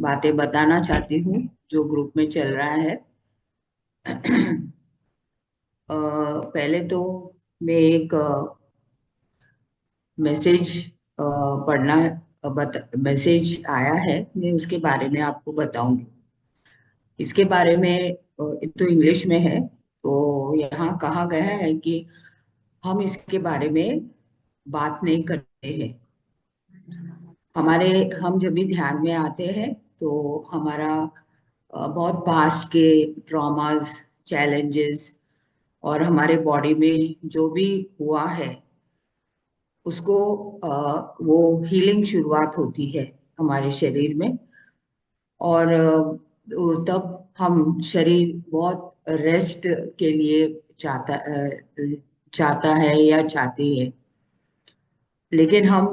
बातें बताना चाहती हूँ जो ग्रुप में चल रहा है। पहले तो मैं एक मैसेज पढ़ना मैसेज आया है, मैं उसके बारे में आपको बताऊंगी। इसके बारे में तो इंग्लिश में है। तो यहाँ कहा गया है कि हम इसके बारे में बात नहीं करते हैं। हम जब भी ध्यान में आते हैं तो हमारा बहुत पास्ट के ट्रॉमास, चैलेंजेस और हमारे बॉडी में जो भी हुआ है उसको वो हीलिंग शुरुआत होती है हमारे शरीर में। और तब हम शरीर बहुत रेस्ट के लिए चाहता है या चाहती है। लेकिन हम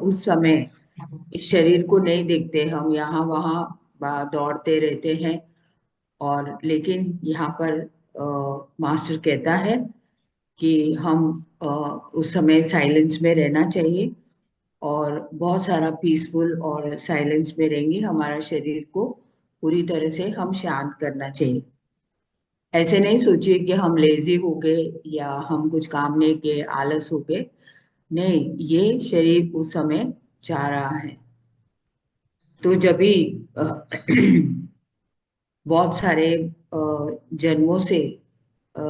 उस समय इस शरीर को नहीं देखते, हम यहाँ वहाँ दौड़ते रहते हैं। और लेकिन यहाँ पर मास्टर कहता है कि हम उस समय साइलेंस में रहना चाहिए और बहुत सारा पीसफुल और साइलेंस में रहेंगे। हमारा शरीर को पूरी तरह से हम शांत करना चाहिए। ऐसे नहीं सोचिए कि हम लेजी हो गए या हम कुछ काम नहीं किए, आलस हो गए। नहीं, ये शरीर उस समय चाह रहा है। तो जब भी बहुत सारे जन्मों से अ,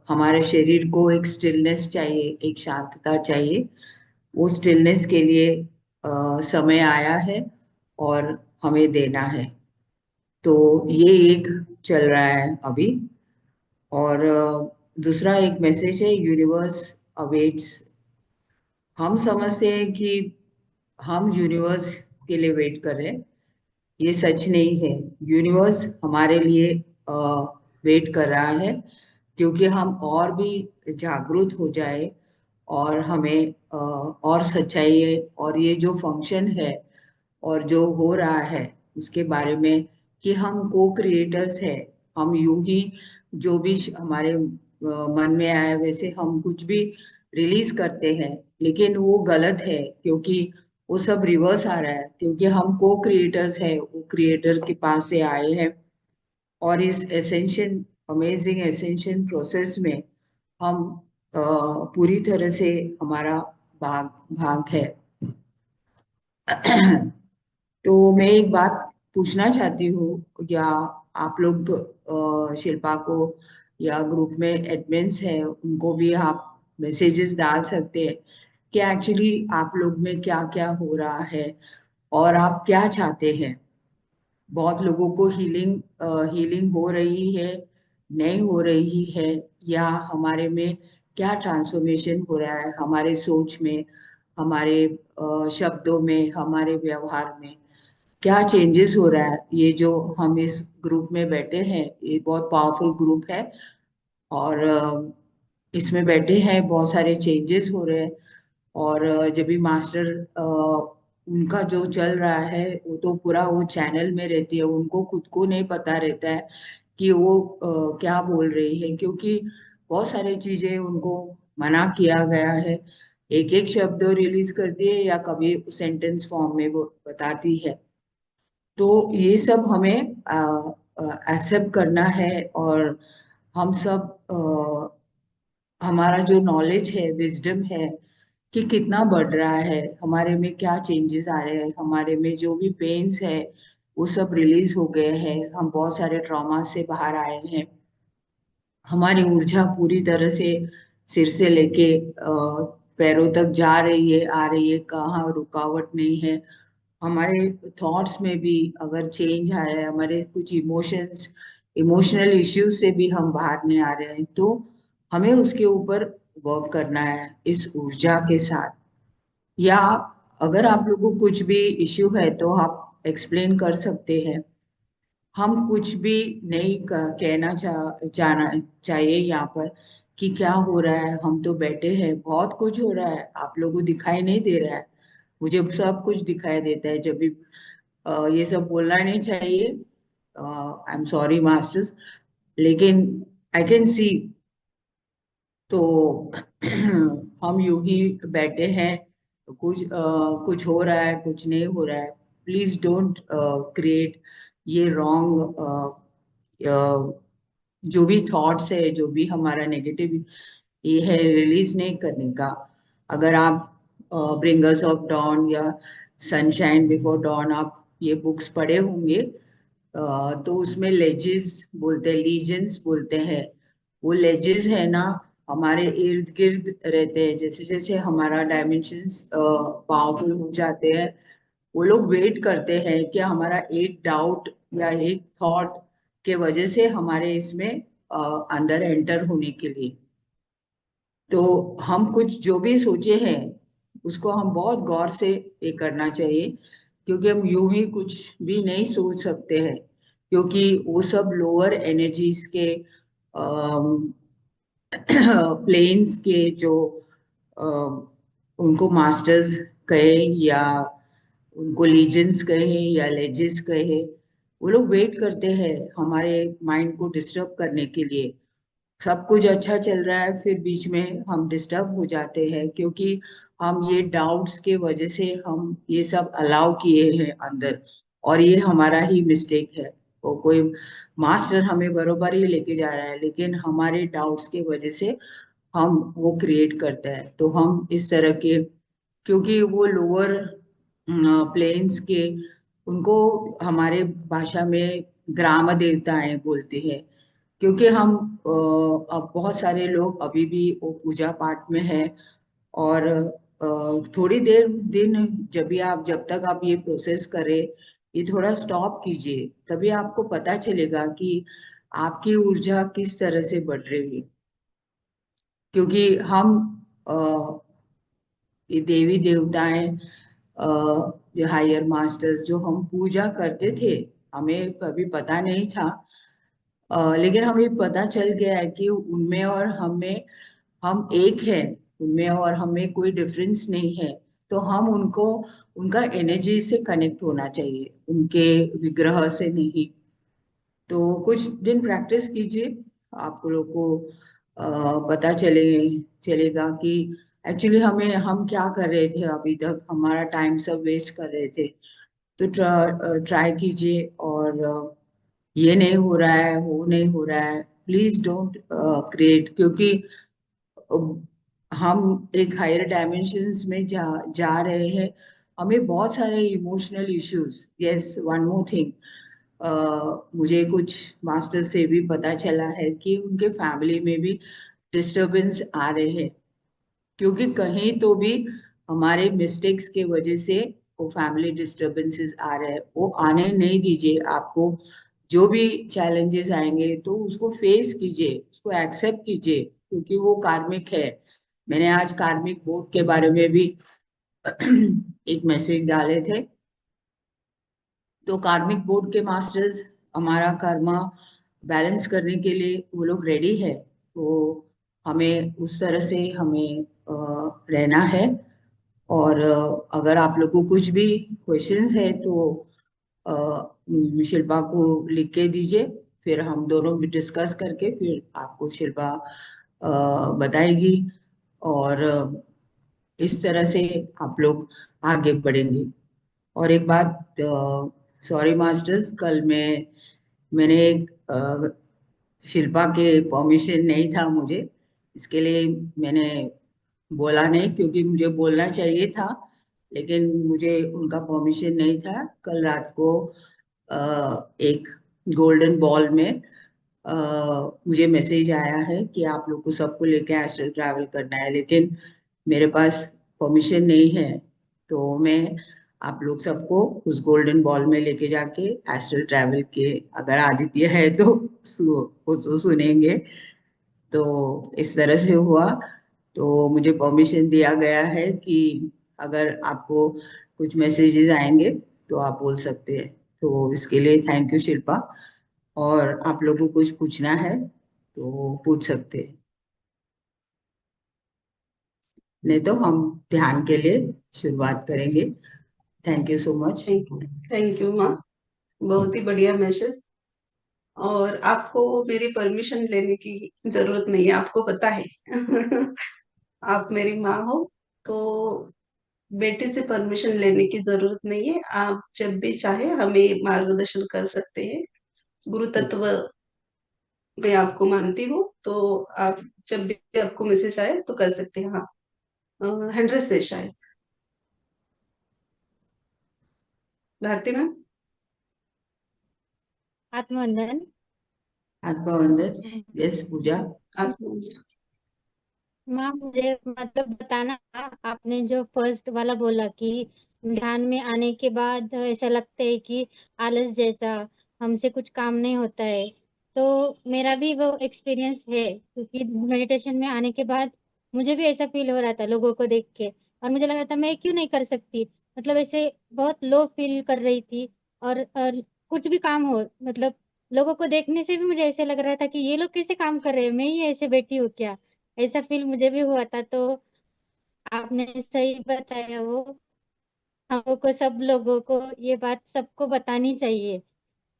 हमारे शरीर को एक स्टिलनेस चाहिए, एक शांतता चाहिए। वो स्टिलनेस के लिए समय आया है और हमें देना है। तो ये एक चल रहा है अभी। और दूसरा एक मैसेज है, यूनिवर्स अवेट्स। हम समझते हैं कि हम यूनिवर्स के लिए वेट कर रहे हैं। ये सच नहीं है। यूनिवर्स हमारे लिए वेट कर रहा है, क्योंकि हम और भी जागरूक हो जाए और हमें और सच्चाई है और ये जो फंक्शन है और जो हो रहा है उसके बारे में, कि हम को क्रिएटर्स है। हम यूं ही जो भी हमारे मन में आया वैसे हम कुछ भी रिलीज करते हैं, लेकिन वो गलत है, क्योंकि वो सब रिवर्स आ रहा है। क्योंकि हम को क्रिएटर्स है, वो क्रिएटर के पास से आए हैं। और इस एसेंशियल, अमेजिंग एसेंशियल प्रोसेस में हम पूरी तरह से हमारा भाग भाग है। तो मैं एक बात पूछना चाहती हूँ, या आप लोग शिल्पा को या ग्रुप में एडमिन्स हैं उनको भी आप मैसेजेस डाल सकते हैं कि एक्चुअली आप लोग में क्या क्या हो रहा है और आप क्या चाहते हैं। बहुत लोगों को हीलिंग हो रही है, नहीं हो रही है, या हमारे में क्या ट्रांसफॉर्मेशन हो रहा है, हमारे सोच में, हमारे शब्दों में, हमारे व्यवहार में क्या चेंजेस हो रहा है। ये जो हम इस ग्रुप में बैठे हैं, ये बहुत पावरफुल ग्रुप है। और इसमें बैठे हैं, बहुत सारे चेंजेस हो रहे हैं। और जब भी मास्टर उनका जो चल रहा है वो तो पूरा वो चैनल में रहती है, उनको खुद को नहीं पता रहता है कि वो क्या बोल रही है, क्योंकि बहुत सारी चीजें उनको मना किया गया है। एक एक शब्द रिलीज करती है या कभी सेंटेंस फॉर्म में वो बताती है। तो ये सब हमें एक्सेप्ट करना है। और हम सब हमारा जो नॉलेज है, विजडम है, कि कितना बढ़ रहा है, हमारे में क्या चेंजेस आ रहे हैं, हमारे में जो भी पेन्स है वो सब रिलीज हो गए हैं, हम बहुत सारे ट्रॉमा से बाहर आए हैं। हमारी ऊर्जा पूरी तरह से सिर से लेके पैरों तक जा रही है, आ रही है, कहाँ रुकावट नहीं है। हमारे थॉट्स में भी अगर चेंज आ रहा है, हमारे कुछ इमोशनल इश्यूज से भी हम बाहर नहीं आ रहे हैं, तो हमें उसके ऊपर वर्क करना है इस ऊर्जा के साथ। या अगर आप लोगों को कुछ भी इश्यू है तो आप एक्सप्लेन कर सकते हैं। हम कुछ भी नहीं कहना जाना चाहिए यहाँ पर कि क्या हो रहा है। हम तो बैठे हैं, बहुत कुछ हो रहा है, आप लोगों को दिखाई नहीं दे रहा है। मुझे सब कुछ दिखाई देता है। जब भी ये सब बोलना नहीं चाहिए, आई एम सॉरी मास्टर्स, लेकिन आई कैन सी। तो हम यूं ही बैठे हैं, कुछ हो रहा है, कुछ नहीं हो रहा है, प्लीज डोंट क्रिएट ये रॉन्ग जो भी थॉट्स है, जो भी हमारा नेगेटिव ये है, रिलीज नहीं करने का। अगर आप ब्रिंगर्स ऑफ डॉन या सनशाइन बिफोर डॉन आप ये बुक्स पढ़े होंगे, तो उसमें लेजेस बोलते हैं, लीजेंस बोलते हैं। वो लेजेस है ना, हमारे इर्द गिर्द रहते हैं। जैसे जैसे हमारा डायमेंशंस पावरफुल हो जाते हैं, वो लोग वेट करते हैं कि हमारा एक डाउट या एक थॉट के वजह से हमारे इसमें अंदर एंटर होने के लिए। तो हम कुछ जो भी सोचे हैं उसको हम बहुत गौर से ये करना चाहिए, क्योंकि हम यूं ही कुछ भी नहीं सोच सकते हैं, क्योंकि वो सब लोअर एनर्जीज के प्लेन्स के जो उनको मास्टर्स कहे या उनको लीजेंस कहे या लेजेस कहे, वो लोग वेट करते हैं हमारे माइंड को डिस्टर्ब करने के लिए। सब कुछ अच्छा चल रहा है, फिर बीच में हम डिस्टर्ब हो जाते हैं, क्योंकि हम ये डाउट्स के वजह से हम ये सब अलाउ किए हैं अंदर। और ये हमारा ही मिस्टेक है। वो कोई मास्टर हमें बरोबर ही लेके जा रहा है, लेकिन हमारे डाउट्स के वजह से हम वो क्रिएट करते हैं। तो हम इस तरह के, क्योंकि वो लोअर प्लेन्स के, उनको हमारे भाषा में ग्राम देवताएं बोलते हैं। क्योंकि हम अब बहुत सारे लोग अभी भी वो पूजा पाठ में है। और थोड़ी देर दिन, जब तक आप ये प्रोसेस करें, ये थोड़ा स्टॉप कीजिए, तभी आपको पता चलेगा कि आपकी ऊर्जा किस तरह से बढ़ रही है। क्योंकि हम ये देवी देवताएं, जो हायर मास्टर्स जो हम पूजा करते थे, हमें कभी पता नहीं था। लेकिन हमें पता चल गया है कि उनमें और हमें, हम एक हैं। उनमें और हमें कोई डिफरेंस नहीं है। तो हम उनको, उनका एनर्जी से कनेक्ट होना चाहिए, उनके विग्रह से नहीं। तो कुछ दिन प्रैक्टिस कीजिए, आप लोग को पता चलेगा कि एक्चुअली हम क्या कर रहे थे अभी तक, हमारा टाइम सब वेस्ट कर रहे थे। तो ट्राई कीजिए। और ये नहीं हो रहा है, वो नहीं हो रहा है, प्लीज डोंट क्रिएट। क्योंकि हम एक हायर डायमेंशंस में जा रहे हैं। हमें बहुत सारे emotional issues, yes, one more thing, मुझे कुछ मास्टर से भी पता चला है कि उनके फैमिली में भी डिस्टरबेंस आ रहे हैं। क्योंकि कहीं तो भी हमारे मिस्टेक्स के वजह से वो फैमिली डिस्टरबेंसेस आ रहे हैं। वो आने नहीं दीजिए। आपको जो भी चैलेंजेस आएंगे तो उसको फेस कीजिए, उसको एक्सेप्ट कीजिए, क्योंकि वो कार्मिक है। मैंने आज कार्मिक बोर्ड के बारे में भी एक मैसेज डाले थे। तो कार्मिक बोर्ड के मास्टर्स हमारा कर्मा बैलेंस करने के लिए वो लोग रेडी है। तो हमें उस तरह से हमें रहना है। और अगर आप लोग को कुछ भी क्वेश्चंस है तो शिल्पा को लिख के दीजिए, फिर हम दोनों भी डिस्कस करके फिर आपको शिल्पा बताएगी। और इस तरह से आप लोग आगे बढ़ेंगे। और एक बात, सॉरी मास्टर्स, कल मैंने एक शिल्पा के परमिशन नहीं था मुझे, इसके लिए मैंने बोला नहीं, क्योंकि मुझे बोलना चाहिए था, लेकिन मुझे उनका परमिशन नहीं था। कल रात को एक गोल्डन बॉल में अ, मुझे मैसेज आया है कि आप लोग को सबको लेके एस्ट्रल ट्रैवल करना है, लेकिन मेरे पास परमिशन नहीं है। तो मैं आप लोग सबको उस गोल्डन बॉल में लेके जाके एस्ट्रल ट्रैवल के, अगर आदित्य है तो वो सुनेंगे। तो इस तरह से हुआ। तो मुझे परमिशन दिया गया है कि अगर आपको कुछ मैसेजेस आएंगे तो आप बोल सकते हैं। तो इसके लिए थैंक यू शिल्पा। और आप लोगों को कुछ पूछना है तो पूछ सकते हैं, नहीं तो हम ध्यान के लिए शुरुआत करेंगे। Thank you so much. Thank you माँ, बहुत ही बढ़िया मैसेज। और आपको मेरी परमिशन लेने की जरूरत नहीं है, आपको पता है। आप मेरी माँ हो, तो बेटी से परमिशन लेने की जरूरत नहीं है। आप जब भी चाहे हमें मार्गदर्शन कर सकते हैं। गुरु तत्व मैं आपको मानती हूँ, तो आप जब भी आपको मैसेज आए तो कर सकते हैं। हाँ, 100 से शायद। भारती मैम। आत्मवंदन। आत्मवंदन। यस पूजा। आप। माँ मुझे मतलब बताना था, आपने जो फर्स्ट वाला बोला कि ध्यान में आने के बाद ऐसा लगता है कि आलस जैसा, हमसे कुछ काम नहीं होता है। तो मेरा भी वो एक्सपीरियंस है, क्योंकि मेडिटेशन में आने के बाद मुझे भी ऐसा फील हो रहा था लोगों को देख के, और मुझे लग रहा था मैं क्यों नहीं कर सकती। मतलब ऐसे बहुत लो फील कर रही थी। और कुछ भी काम हो, मतलब लोगों को देखने से भी मुझे ऐसे लग रहा था कि ये लोग कैसे काम कर रहे हैं, मैं ही ऐसे बैठी हूँ क्या। ऐसा फील मुझे भी हुआ था। तो आपने सही बताया वो, हम लोग को, सब लोगों को ये बात सबको बतानी चाहिए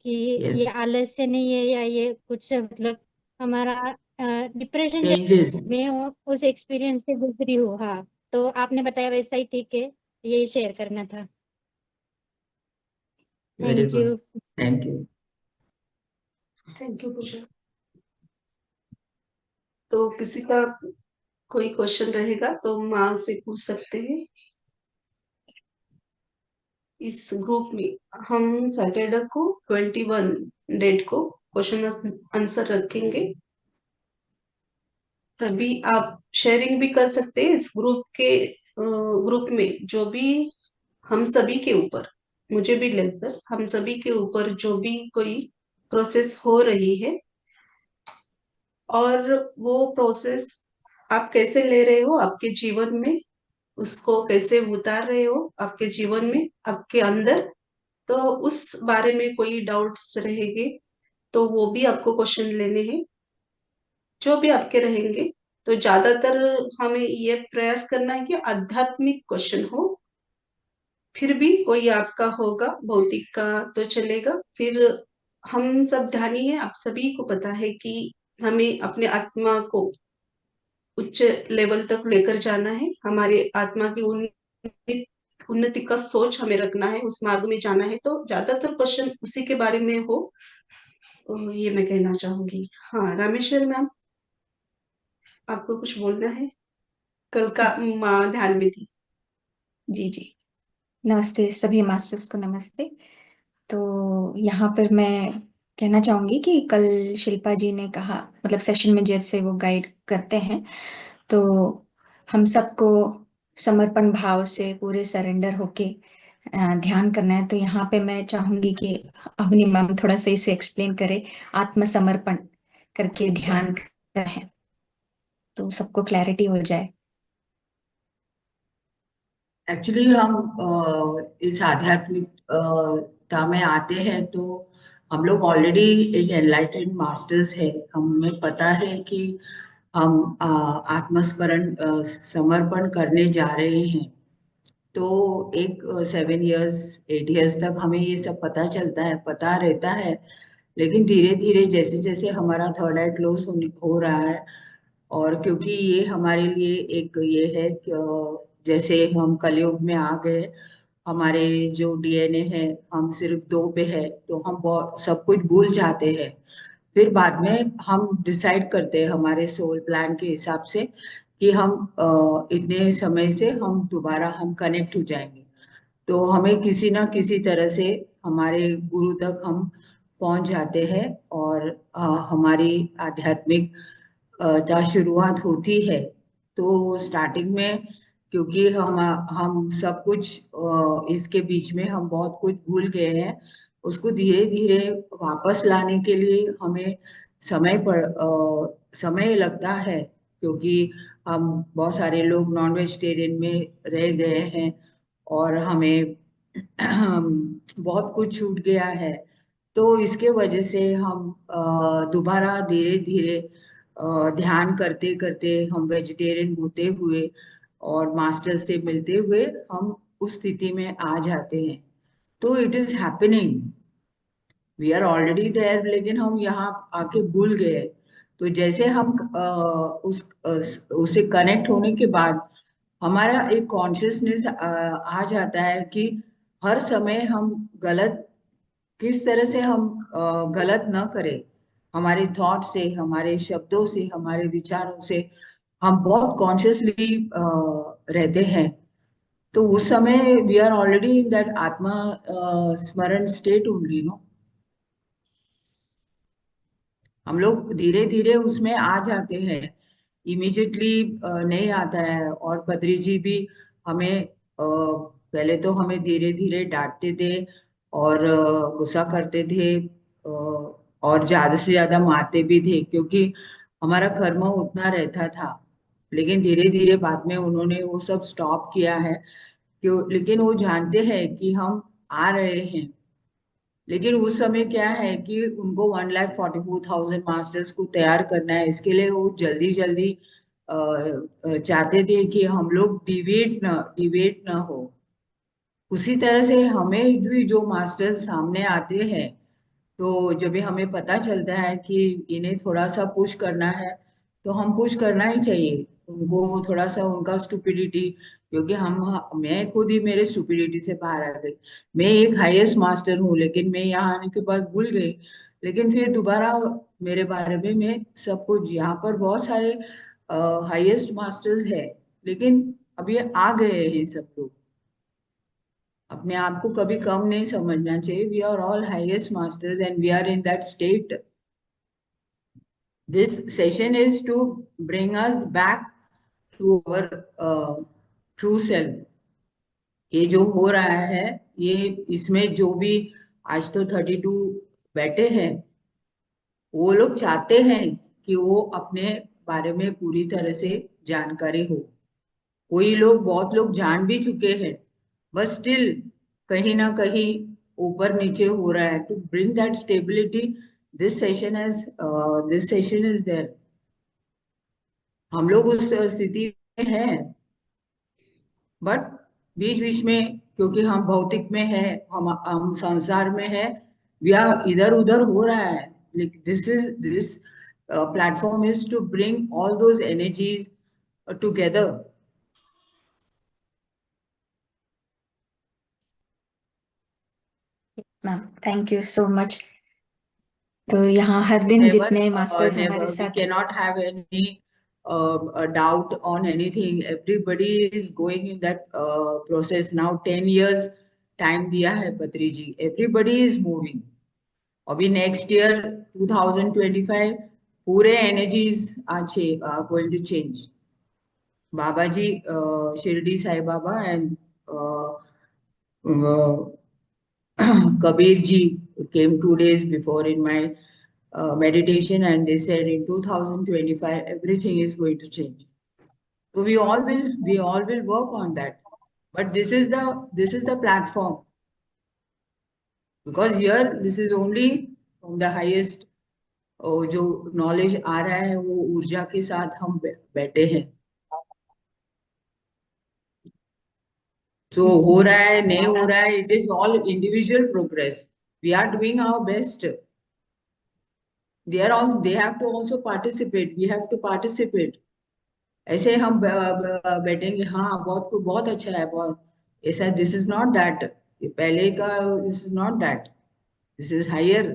कि ये यस। आलस्य नहीं है, या ये कुछ मतलब हमारा डिप्रेशन चेंजेस। में उस एक्सपीरियंस से गुजरी हूँ। हाँ, तो आपने बताया वैसा ही ठीक है, यही शेयर करना था। Very thank good. You. Thank you. Thank you Pooja. तो किसी का कोई क्वेश्चन रहेगा तो माँ से पूछ सकते हैं। इस ग्रुप में हम सैटरडे को 21 डेट को क्वेश्चन आंसर रखेंगे। तभी आप शेयरिंग भी कर सकते हैं इस ग्रुप में, जो भी हम सभी के ऊपर, मुझे भी लेकर हम सभी के ऊपर जो भी कोई प्रोसेस हो रही है, और वो प्रोसेस आप कैसे ले रहे हो आपके जीवन में, उसको कैसे उतार रहे हो आपके जीवन में, आपके अंदर। तो उस बारे में कोई डाउट्स रहेंगे तो वो भी आपको क्वेश्चन लेने हैं, जो भी आपके रहेंगे। तो ज्यादातर हमें ये प्रयास करना है कि आध्यात्मिक क्वेश्चन हो। फिर भी कोई आपका होगा भौतिक का तो चलेगा। फिर हम सब ध्यानी है, आप सभी को पता है कि हमें अपने आत्मा को उच्च लेवल तक लेकर जाना है। हमारे आत्मा की उन्नति उन्नति का सोच हमें रखना है, उस मार्ग में जाना है। तो ज्यादातर क्वेश्चन उसी के बारे में हो, तो ये मैं कहना चाहूंगी। हाँ, रामेश्वर मैम, आपको कुछ बोलना है? कल का माँ ध्यान में थी। जी जी। नमस्ते सभी मास्टर्स को, नमस्ते। तो यहाँ पर मैं कहना चाहूंगी कि कल शिल्पा जी ने कहा, मतलब सेशन में जैसे वो गाइड करते हैं, तो हम सबको समर्पण भाव से पूरे सरेंडर होके ध्यान करना है। तो यहाँ पे मैं चाहूंगी कि अवनी मैम थोड़ा सा इसे एक्सप्लेन करे, आत्मसमर्पण करके ध्यान करें तो सबको क्लैरिटी हो जाए। एक्चुअली हम इस आध्यात्मिकता में आते हैं तो हम लोग ऑलरेडी एक एनलाइटेंड मास्टर्स है। हमें पता है कि हम आत्मस्मरण समर्पण करने जा रहे हैं। तो एक 7 इयर्स 8 इयर्स तक हमें ये सब पता चलता है, पता रहता है। लेकिन धीरे धीरे जैसे जैसे हमारा थर्ड आई क्लोज हो रहा है, और क्योंकि ये हमारे लिए एक ये है कि जैसे हम कलयुग में आ गए, हमारे जो डीएनए है हम सिर्फ 2 पे है, तो हम बहुत सब कुछ भूल जाते हैं। फिर बाद में हम डिसाइड करते हैं हमारे सोल प्लान के हिसाब से कि हम इतने समय से हम दोबारा हम कनेक्ट हो जाएंगे। तो हमें किसी ना किसी तरह से हमारे गुरु तक हम पहुंच जाते हैं, और हमारी आध्यात्मिक का शुरुआत होती है। तो स्टार्टिंग में क्योंकि हम सब कुछ इसके बीच में हम बहुत कुछ भूल गए हैं, उसको धीरे धीरे वापस लाने के लिए हमें समय लगता है। क्योंकि हम बहुत सारे लोग नॉन वेजिटेरियन में रह गए हैं, और हमें बहुत कुछ छूट गया है। तो इसके वजह से हम दोबारा धीरे धीरे ध्यान करते करते हम वेजिटेरियन होते हुए और मास्टर से मिलते हुए हम उस स्थिति में आ जाते हैं। तो it is happening, we are already there, लेकिन हम यहाँ आके भूल गए। तो जैसे हम उसे कनेक्ट होने के बाद हमारा एक कॉन्शियसनेस आ जाता है कि हर समय हम गलत, किस तरह से हम गलत न करें, हमारे थॉट से, हमारे शब्दों से, हमारे विचारों से हम बहुत कॉन्शियसली रहते हैं। तो उस समय we are already in that आत्मा स्मरण स्टेट ओनली, नो। हम लोग धीरे धीरे उसमें आ जाते हैं, इमीडिएटली नहीं आता है। और बद्री जी भी हमें पहले तो हमें धीरे धीरे डांटते थे और गुस्सा करते थे, और ज्यादा से ज्यादा मारते भी थे, क्योंकि हमारा कर्म उतना रहता था। लेकिन धीरे धीरे बाद में उन्होंने वो सब स्टॉप किया है, क्यों? लेकिन वो जानते हैं कि हम आ रहे हैं। लेकिन उस समय क्या है कि उनको 1,44,000 मास्टर्स को तैयार करना है, इसके लिए वो जल्दी जल्दी चाहते थे कि हम लोग डिवेट ना हो। उसी तरह से हमें भी जो मास्टर्स सामने आते हैं, तो जब भी हमें पता चलता है कि इन्हें थोड़ा सा पुश करना है, तो हम पुश करना ही चाहिए उनको, थोड़ा सा उनका स्टुपिडिटी। क्योंकि मैं खुद ही मेरे स्टुपिडिटी से बाहर आ गई। मैं एक हाईएस्ट मास्टर हूँ, लेकिन मैं यहाँ आने के बाद भूल गई। लेकिन फिर दोबारा मेरे बारे में मैं सब कुछ, यहाँ पर बहुत सारे हाईएस्ट मास्टर्स है, लेकिन अब ये आ गए हैं सब लोग। अपने आप को कभी कम नहीं समझना चाहिए। We are all highest masters and we are in that state. This session is to bring us back to our true self. ये जो हो रहा है, ये इसमें जो भी आज तो 32 बैठे हैं, वो लोग चाहते हैं कि वो अपने बारे में पूरी तरह से जानकारी हो। कोई लोग, बहुत लोग जान भी चुके हैं, बट स्टिल कहीं ना कहीं ऊपर नीचे हो रहा है। To bring that stability, this session is there. हम लोग उस स्थिति में हैं, बट बीच बीच में, क्योंकि हम भौतिक में है, हम संसार में है, या इधर उधर हो रहा है। This platform is to bring all those energies together. Ma'am thank you so much. तो यहाँ हर दिन जितने मास्टर्स हमारे Never, we साथ, cannot have any a doubt on anything. Everybody is going in that process now. 10 years time दिया है बद्री जी. Everybody is moving. अभी next year 2025 पूरे energies are going to change. Baba ji, Shirdi Sai Baba and Kabir ji came 2 days before in my meditation, and they said in 2025 everything is going to change. So we all will work on that. But this is the platform, because here this is only from the highest, जो knowledge आ रहा है वो ऊर्जा के साथ हम बैठे हैं। जो हो रहा है नहीं हो रहा है, it is all individual progress. We are doing our best. They have to also participate. We have to participate. ऐसे हम बैठेंगे, हाँ बहुत अच्छा है, बहुत ऐसा, दिस इज नॉट दैट। ये पहले का, this is not that, this is higher.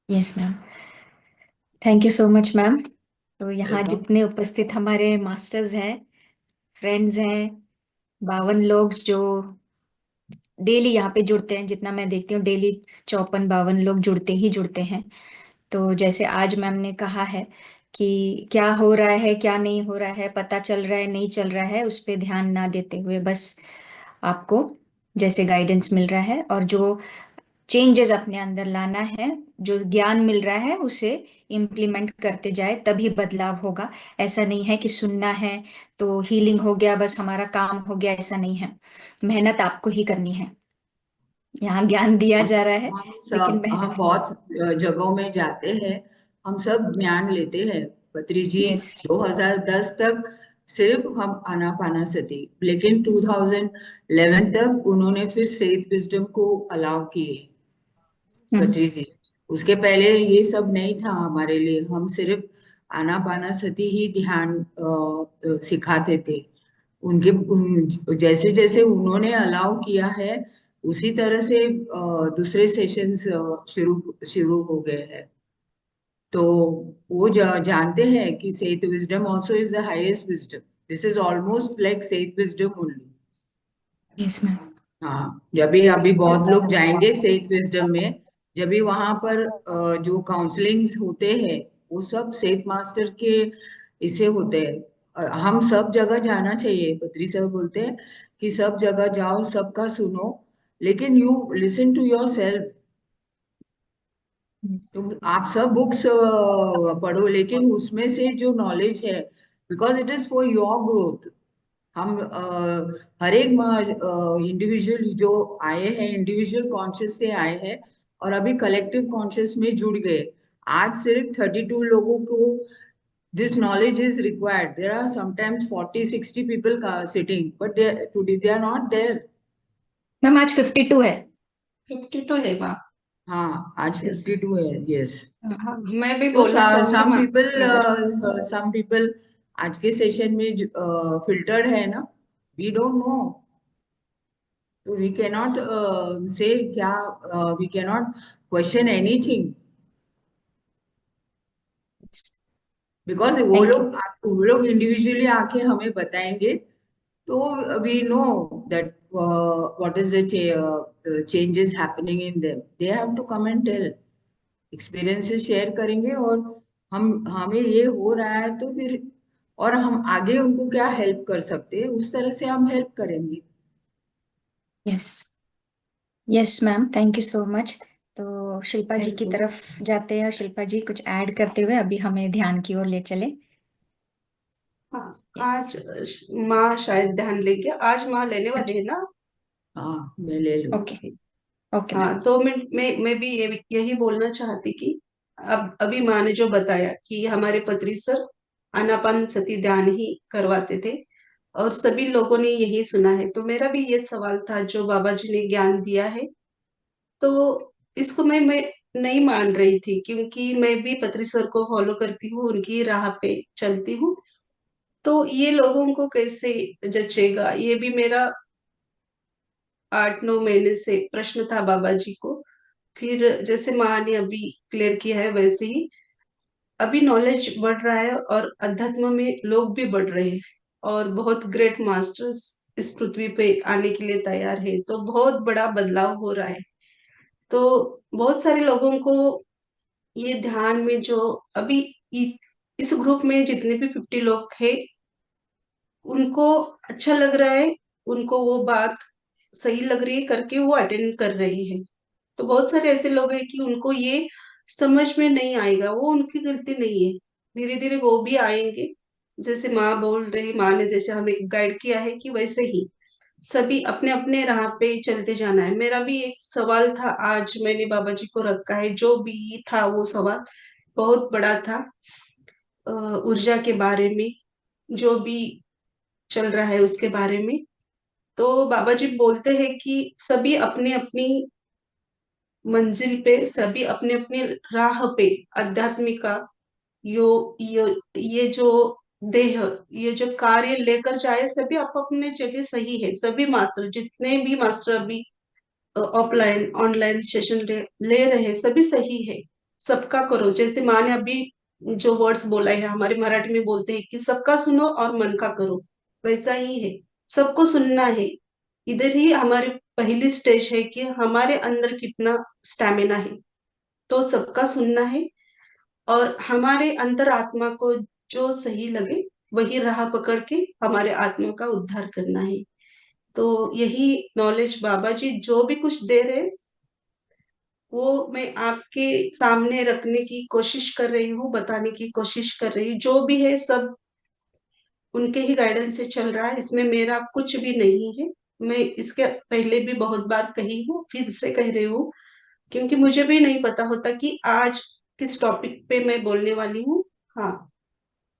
Yes ma'am, thank you so much ma'am. तो यहाँ वेलकम। जितने उपस्थित हमारे मास्टर्स हैं, फ्रेंड्स हैं, 52 लोग जो डेली यहाँ पे जुड़ते हैं, जितना मैं देखती हूँ डेली 54-52 लोग जुड़ते हैं। तो जैसे आज मैम ने कहा है कि क्या हो रहा है क्या नहीं हो रहा है, पता चल रहा है नहीं चल रहा है, उस पे ध्यान ना देते हुए बस आपको जैसे गाइडेंस मिल रहा है और जो चेंजेस अपने अंदर लाना है, जो ज्ञान मिल रहा है उसे इम्प्लीमेंट करते जाए, तभी बदलाव होगा। ऐसा नहीं है कि सुनना है तो हीलिंग हो गया, बस हमारा काम हो गया, ऐसा नहीं है। मेहनत आपको ही करनी है। यहाँ ज्ञान दिया जा रहा है, लेकिन हम मेहनत। बहुत जगहों में जाते हैं, हम सब ज्ञान लेते हैं। पत्री जी यस 2010 तक सिर्फ हम आनापाना सती, लेकिन 2011 तक उन्होंने फिर सेथ विजडम को अलाउ किए पत्री जी। उसके पहले ये सब नहीं था हमारे लिए, हम सिर्फ आनापानासती ही ध्यान सिखाते थे। जैसे जैसे उन्होंने अलाउ किया है उसी तरह से दूसरे सेशंस शुरू शुरू हो गए हैं। तो वो जानते हैं कि Seth wisdom also is the highest wisdom. This is almost like Seth wisdom only. Yes ma'am. हाँ, जब भी अभी बहुत लोग जाएंगे सेथ विजडम में, जब भी वहां पर जो काउंसलिंग्स होते हैं वो सब सेथ मास्टर के इसे होते हैं। हम सब जगह जाना चाहिए। बद्री साहब बोलते हैं कि सब जगह जाओ, सबका सुनो, लेकिन you listen to yourself. तुम आप सब बुक्स पढ़ो, लेकिन उसमें से जो नॉलेज है, because it is for your growth. हम हर एक इंडिविजुअल जो आए हैं इंडिविजुअल कॉन्शियस से आए हैं और अभी कलेक्टिव कॉन्शियस में जुड़ गए। आज सिर्फ 32 लोगों को this knowledge is required. There are sometimes 40-60 people sitting, but today they are not there. Ma'am आज 52 है। 52 है माँ। हाँ, आज यस 52 है। यस। हाँ, मैं भी तो बोलना चाहूंगी माँ। सम पीपल आज के सेशन में फिल्टर्ड है ना, we don't know. So we cannot say क्या, we cannot question anything because thank you. वो लोग इंडिविजुअली आके हमें बताएंगे, तो we know that what is the changes happening in them. They have to come and tell, experiences share करेंगे, और हम हमें ये हो रहा है तो फिर और हम आगे उनको क्या हेल्प कर सकते हैं उस तरह से हम हेल्प करेंगे। Yes yes ma'am, thank you so much. तो शिल्पा जी थैंक की यू। तरफ जाते हैं, और शिल्पा जी कुछ ऐड करते हुए अभी हमें ध्यान की ओर ले चले। हाँ, यस। आज माँ शायद ध्यान लेंगे। आज माँ लेने वाले अच्छा, है ना। हाँ, मैं ले लूँ। Okay okay ma'am. हाँ, तो मैं भी यही बोलना चाहती कि अब अभी माँ ने जो बताया कि हमारे पत्री सर आनापान सती ध्यान ही करवाते थे और सभी लोगों ने यही सुना है, तो मेरा भी ये सवाल था जो बाबा जी ने ज्ञान दिया है, तो इसको मैं नहीं मान रही थी, क्योंकि मैं भी पत्री सर को फॉलो करती हूँ, उनकी राह पे चलती हूँ। तो ये लोगों को कैसे जचेगा, ये भी मेरा 8-9 महीने से प्रश्न था बाबा जी को। फिर जैसे माँ ने अभी क्लियर किया है वैसे ही अभी नॉलेज बढ़ रहा है और अध्यात्म में लोग भी बढ़ रहे हैं और बहुत ग्रेट मास्टर्स इस पृथ्वी पे आने के लिए तैयार है, तो बहुत बड़ा बदलाव हो रहा है। तो बहुत सारे लोगों को ये ध्यान में जो अभी इ- इस ग्रुप में जितने भी 50 लोग हैं उनको अच्छा लग रहा है, उनको वो बात सही लग रही है करके वो अटेंड कर रही है। तो बहुत सारे ऐसे लोग हैं कि उनको ये समझ में नहीं आएगा, वो उनकी गलती नहीं है, धीरे धीरे वो भी आएंगे। जैसे माँ बोल रही, माँ ने जैसे हमें गाइड किया है कि वैसे ही सभी अपने अपने राह पे चलते जाना है। मेरा भी एक सवाल था, आज मैंने बाबा जी को रखा है, जो भी था वो सवाल बहुत बड़ा था। ऊर्जा के बारे में जो भी चल रहा है उसके बारे में। तो बाबा जी बोलते हैं कि सभी अपनी अपनी मंजिल पे, सभी अपने अपने राह पे आध्यात्मिका ये जो देह, ये जो कार्य लेकर जाए, सभी आप अपने जगह सही है। सभी मास्टर, जितने भी मास्टर अभी ऑफलाइन ऑनलाइन सेशन ले रहे हैं, सभी सही है। सबका करो, जैसे माँ ने अभी जो वर्ड्स बोला है, हमारे मराठी में बोलते हैं कि सबका सुनो और मन का करो, वैसा ही है। सबको सुनना है। इधर ही हमारी पहली स्टेज है कि हमारे अंदर कितना स्टैमिना है। तो सबका सुनना है और हमारे अंतर आत्मा को जो सही लगे वही राह पकड़ के हमारे आत्मा का उद्धार करना है। तो यही नॉलेज बाबा जी जो भी कुछ दे रहे, वो मैं आपके सामने रखने की कोशिश कर रही हूँ, बताने की कोशिश कर रही हूँ। जो भी है सब उनके ही गाइडेंस से चल रहा है, इसमें मेरा कुछ भी नहीं है। मैं इसके पहले भी बहुत बार कही हूँ, फिर से कह रही हूँ, क्योंकि मुझे भी नहीं पता होता कि आज किस टॉपिक पे मैं बोलने वाली हूँ। हाँ,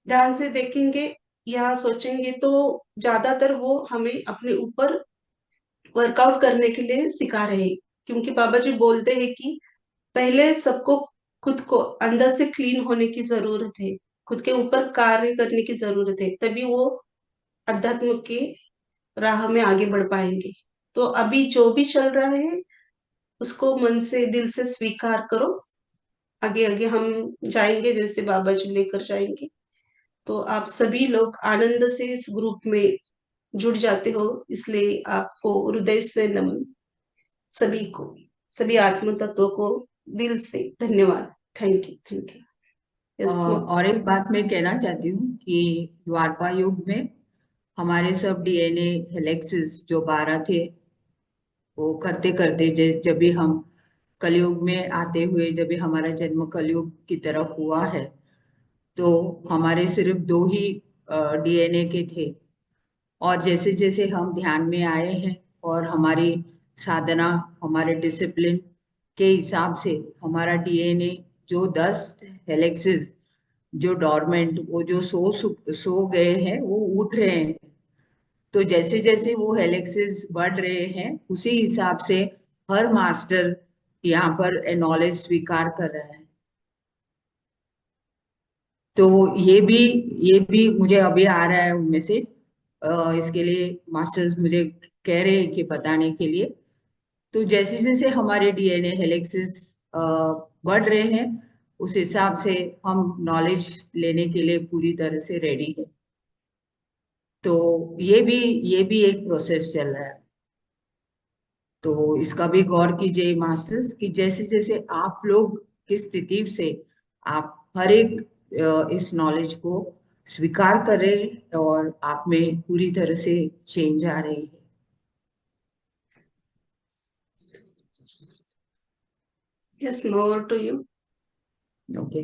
ध्यान से देखेंगे या सोचेंगे तो ज्यादातर वो हमें अपने ऊपर वर्कआउट करने के लिए सिखा रहे हैं, क्योंकि बाबा जी बोलते हैं कि पहले सबको खुद को अंदर से क्लीन होने की जरूरत है। खुद के ऊपर कार्य करने की जरूरत है, तभी वो अध्यात्म की राह में आगे बढ़ पाएंगे। तो अभी जो भी चल रहा है उसको मन से दिल से स्वीकार करो। आगे आगे हम जाएंगे, जैसे बाबा जी लेकर जाएंगे। तो आप सभी लोग आनंद से इस ग्रुप में जुड़ जाते हो, इसलिए आपको हृदय से नमन। सभी को, सभी आत्म तत्वों को दिल से धन्यवाद। Thank you, thank you. Yes और एक बात मैं कहना चाहती हूँ कि द्वापर युग में हमारे सब डीएनए हेलेक्सिस जो 12 थे, वो करते करते जब भी हम कलयुग में आते हुए, जब भी हमारा जन्म कलयुग की तरफ हुआ है, तो हमारे सिर्फ 2 ही डीएनए के थे। और जैसे जैसे हम ध्यान में आए हैं और हमारी साधना, हमारे डिसिप्लिन के हिसाब से हमारा डीएनए जो 10 हेलेक्सिस जो डॉर्मेंट, वो जो सो गए हैं, वो उठ रहे हैं। तो जैसे जैसे वो हेलेक्सिस बढ़ रहे हैं, उसी हिसाब से हर मास्टर यहाँ पर नॉलेज स्वीकार कर रहा है। तो ये भी मुझे अभी आ रहा है मैसेज। इसके लिए मास्टर्स मुझे कह रहे हैं कि बताने के लिए। तो जैसे जैसे हमारे डीएनए हेलिक्सेस बढ़ रहे हैं, उस हिसाब से हम नॉलेज लेने के लिए पूरी तरह से रेडी है। तो ये भी एक प्रोसेस चल रहा है। तो इसका भी गौर कीजिए मास्टर्स, कि जैसे जैसे आप लोग की स्थिति से आप हर एक इस नॉलेज को स्वीकार करें और आप में पूरी तरह से चेंज आ रही है। Yes, more to you. Okay,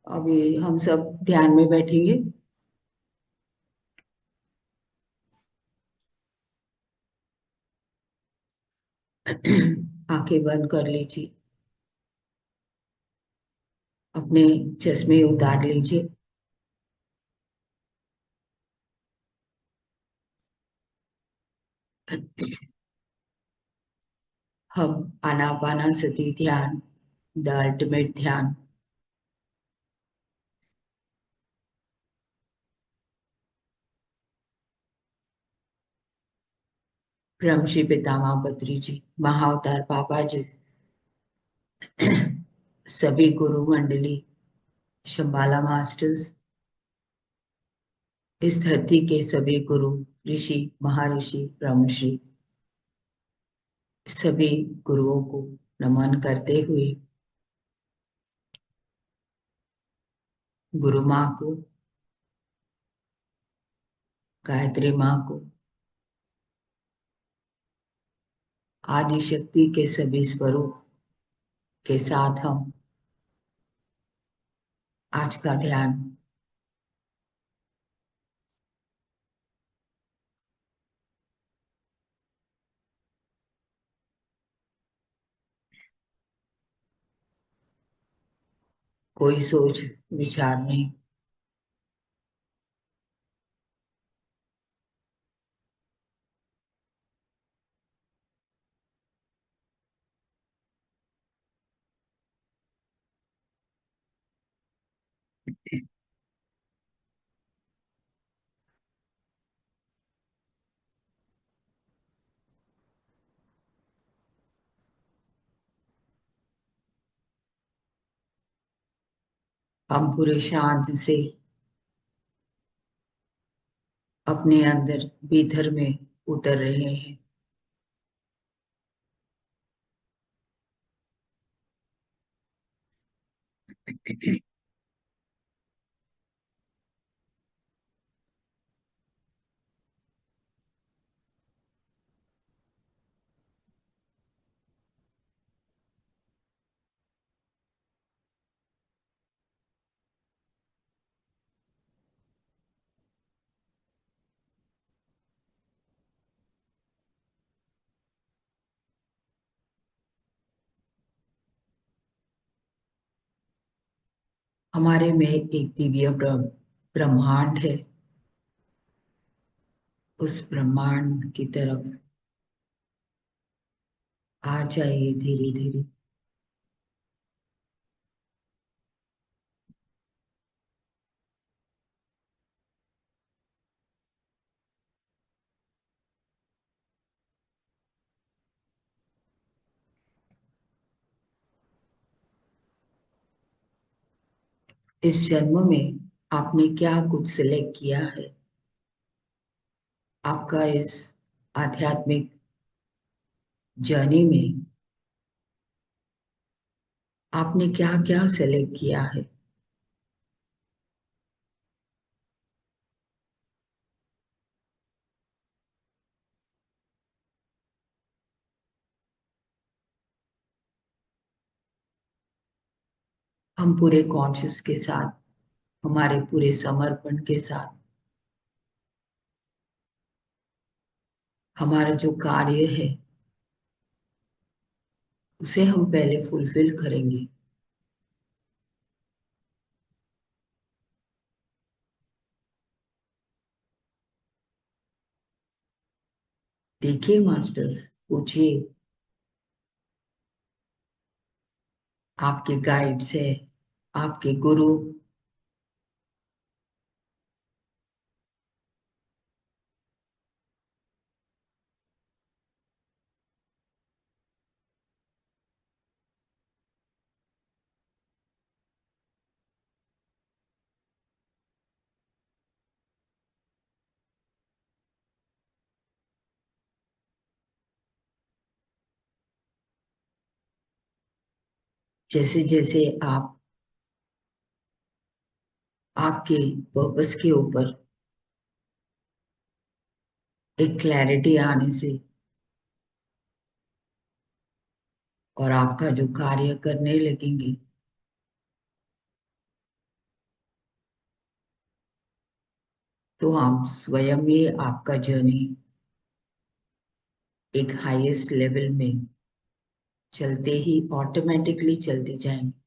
अभी हम सब ध्यान में बैठेंगे। आंखें बंद कर लीजिए, अपने चश्मे उतार लीजिए। हम आनापानासती ध्यान, द अल्टीमेट ध्यान, ब्रह्मश्री पितामह बद्री जी, महाअवतार बाबा जी, सभी गुरु मंडली, शंबाला मास्टर्स, इस धरती के सभी गुरु, ऋषि, महर्षि, ब्रह्मश्री, सभी गुरुओं को नमन करते हुए, गुरु माँ को, गायत्री माँ को, आदि शक्ति के सभी स्वरूप के साथ हम आज का ध्यान कोई सोच विचार नहीं, हम पूरे शांत से अपने अंदर भीतर में उतर रहे हैं। हमारे में एक दिव्य ब्रह्मांड है। उस ब्रह्मांड की तरफ आ जाइए धीरे धीरे। इस जन्म में आपने क्या कुछ सिलेक्ट किया है, आपका इस आध्यात्मिक जर्नी में आपने क्या क्या सिलेक्ट किया है। हम पूरे कॉन्शियस के साथ, हमारे पूरे समर्पण के साथ हमारा जो कार्य है उसे हम पहले फुलफिल करेंगे। देखिए मास्टर्स, पूछिए, आपके गाइड्स है, आपके गुरु, जैसे जैसे आप आपके पर्पस के ऊपर एक क्लैरिटी आने से और आपका जो कार्य करने लगेंगे, तो हम स्वयं ही आपका जर्नी एक हाईएस्ट लेवल में चलते ही ऑटोमेटिकली चलते जाएंगे।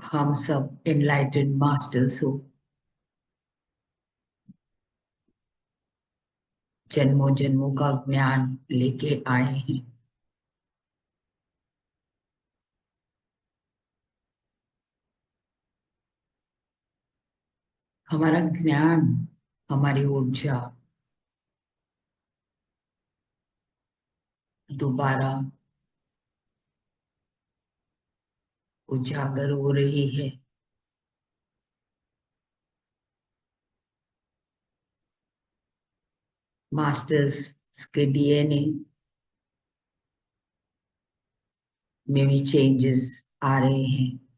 हम सब एनलाइटेड मास्टर्स हो, जन्मों जन्मों का ज्ञान लेके आए हैं। हमारा ज्ञान, हमारी ऊर्जा दोबारा उजागर हो रही है। मास्टर्स के डीएनए में भी चेंजेस आ रहे हैं।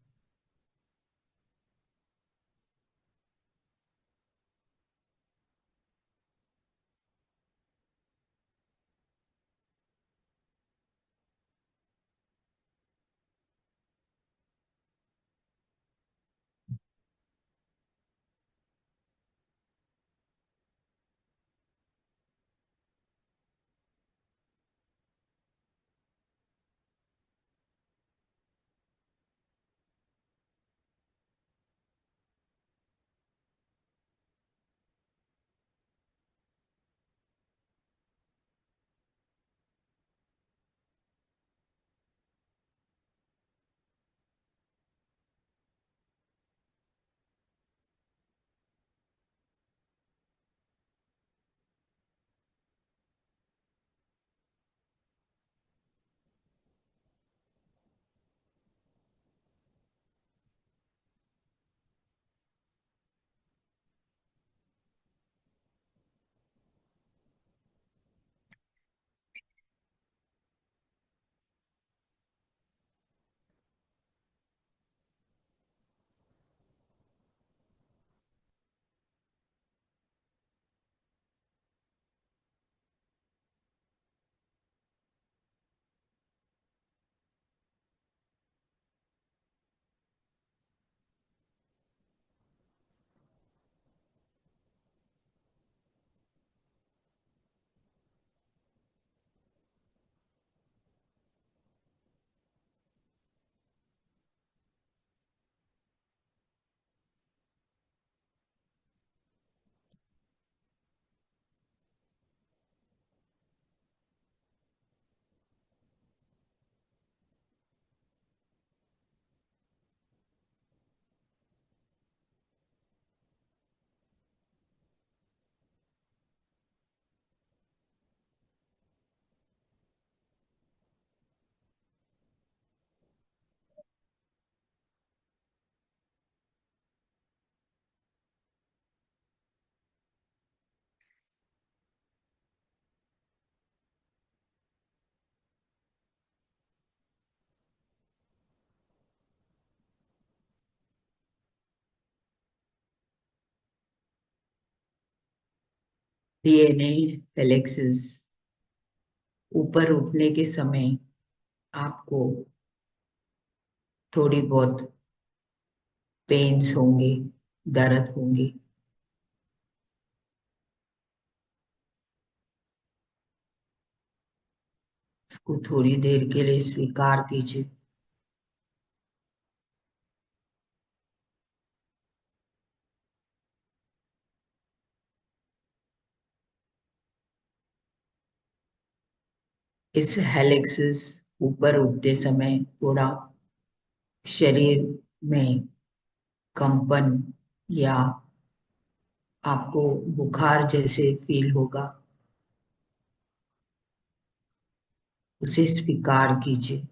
डीएनए हेलिक्सेस ऊपर उठने के समय आपको थोड़ी बहुत पेन्स होंगे, दर्द होंगे। इसको थोड़ी देर के लिए स्वीकार कीजिए। इस हेलिक्सेस ऊपर उठते समय थोड़ा शरीर में कंपन या आपको बुखार जैसे फील होगा, उसे स्वीकार कीजिए।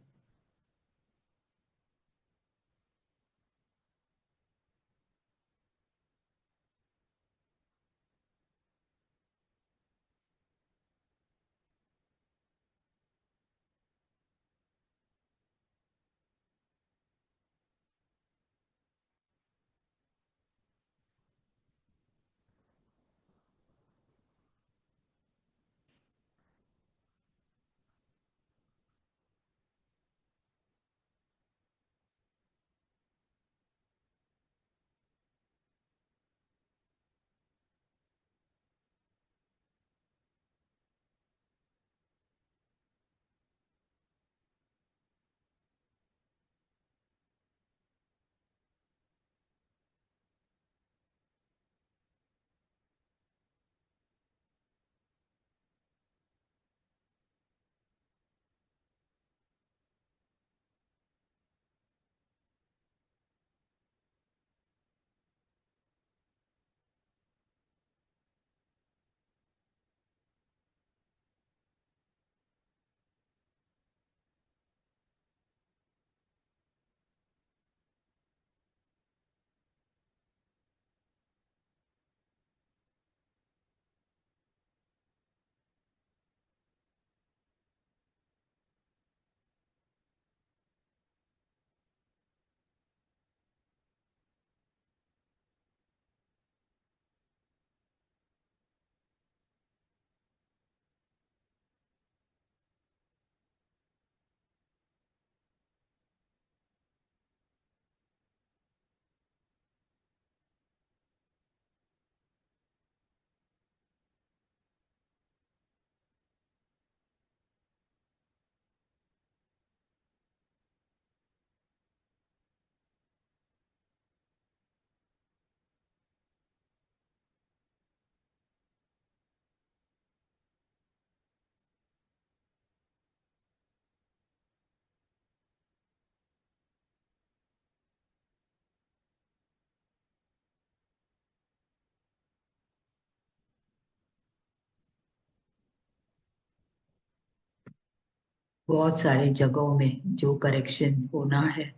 बहुत सारी जगहों में जो करेक्शन होना है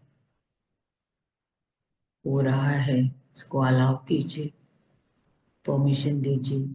हो रहा है, उसको अलाउ कीजिए, परमिशन दीजिए।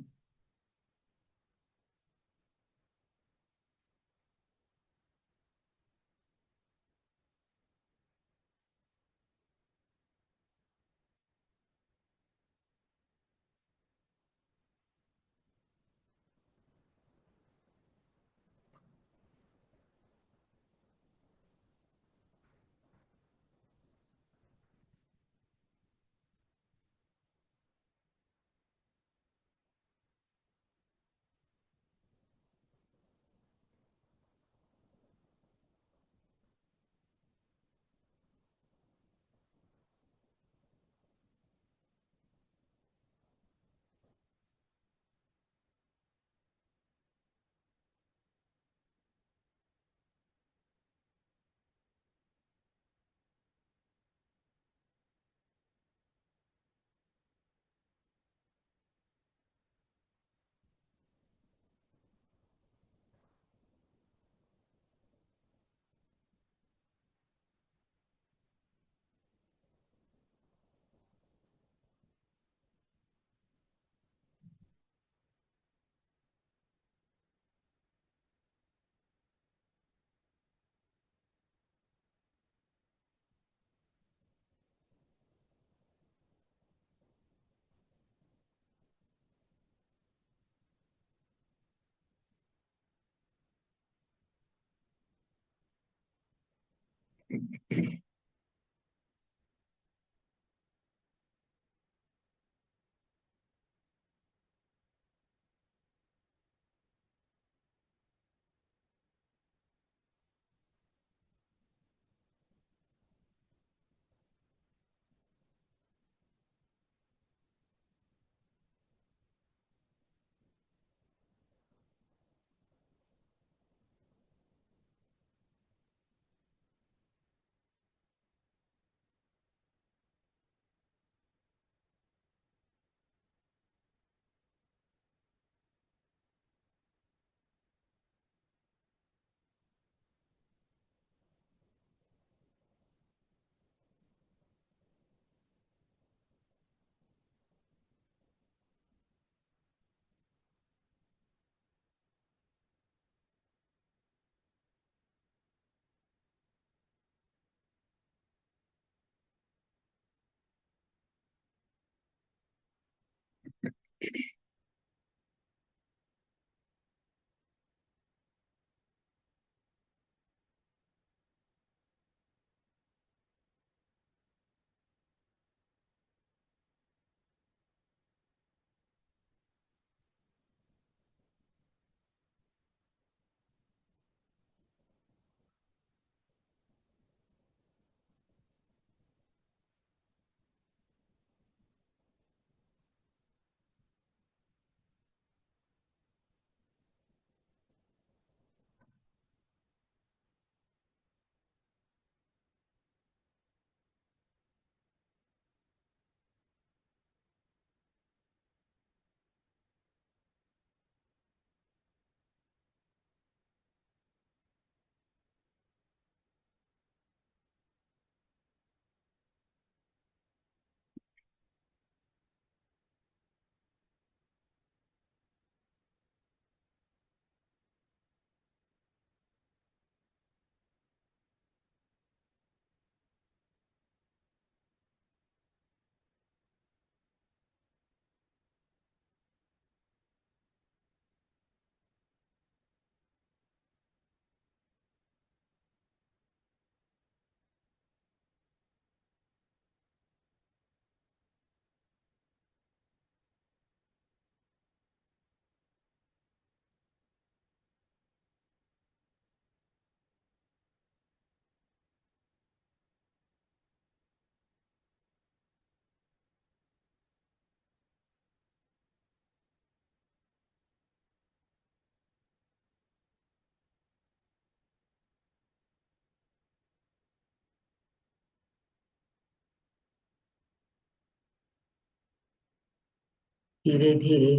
धीरे धीरे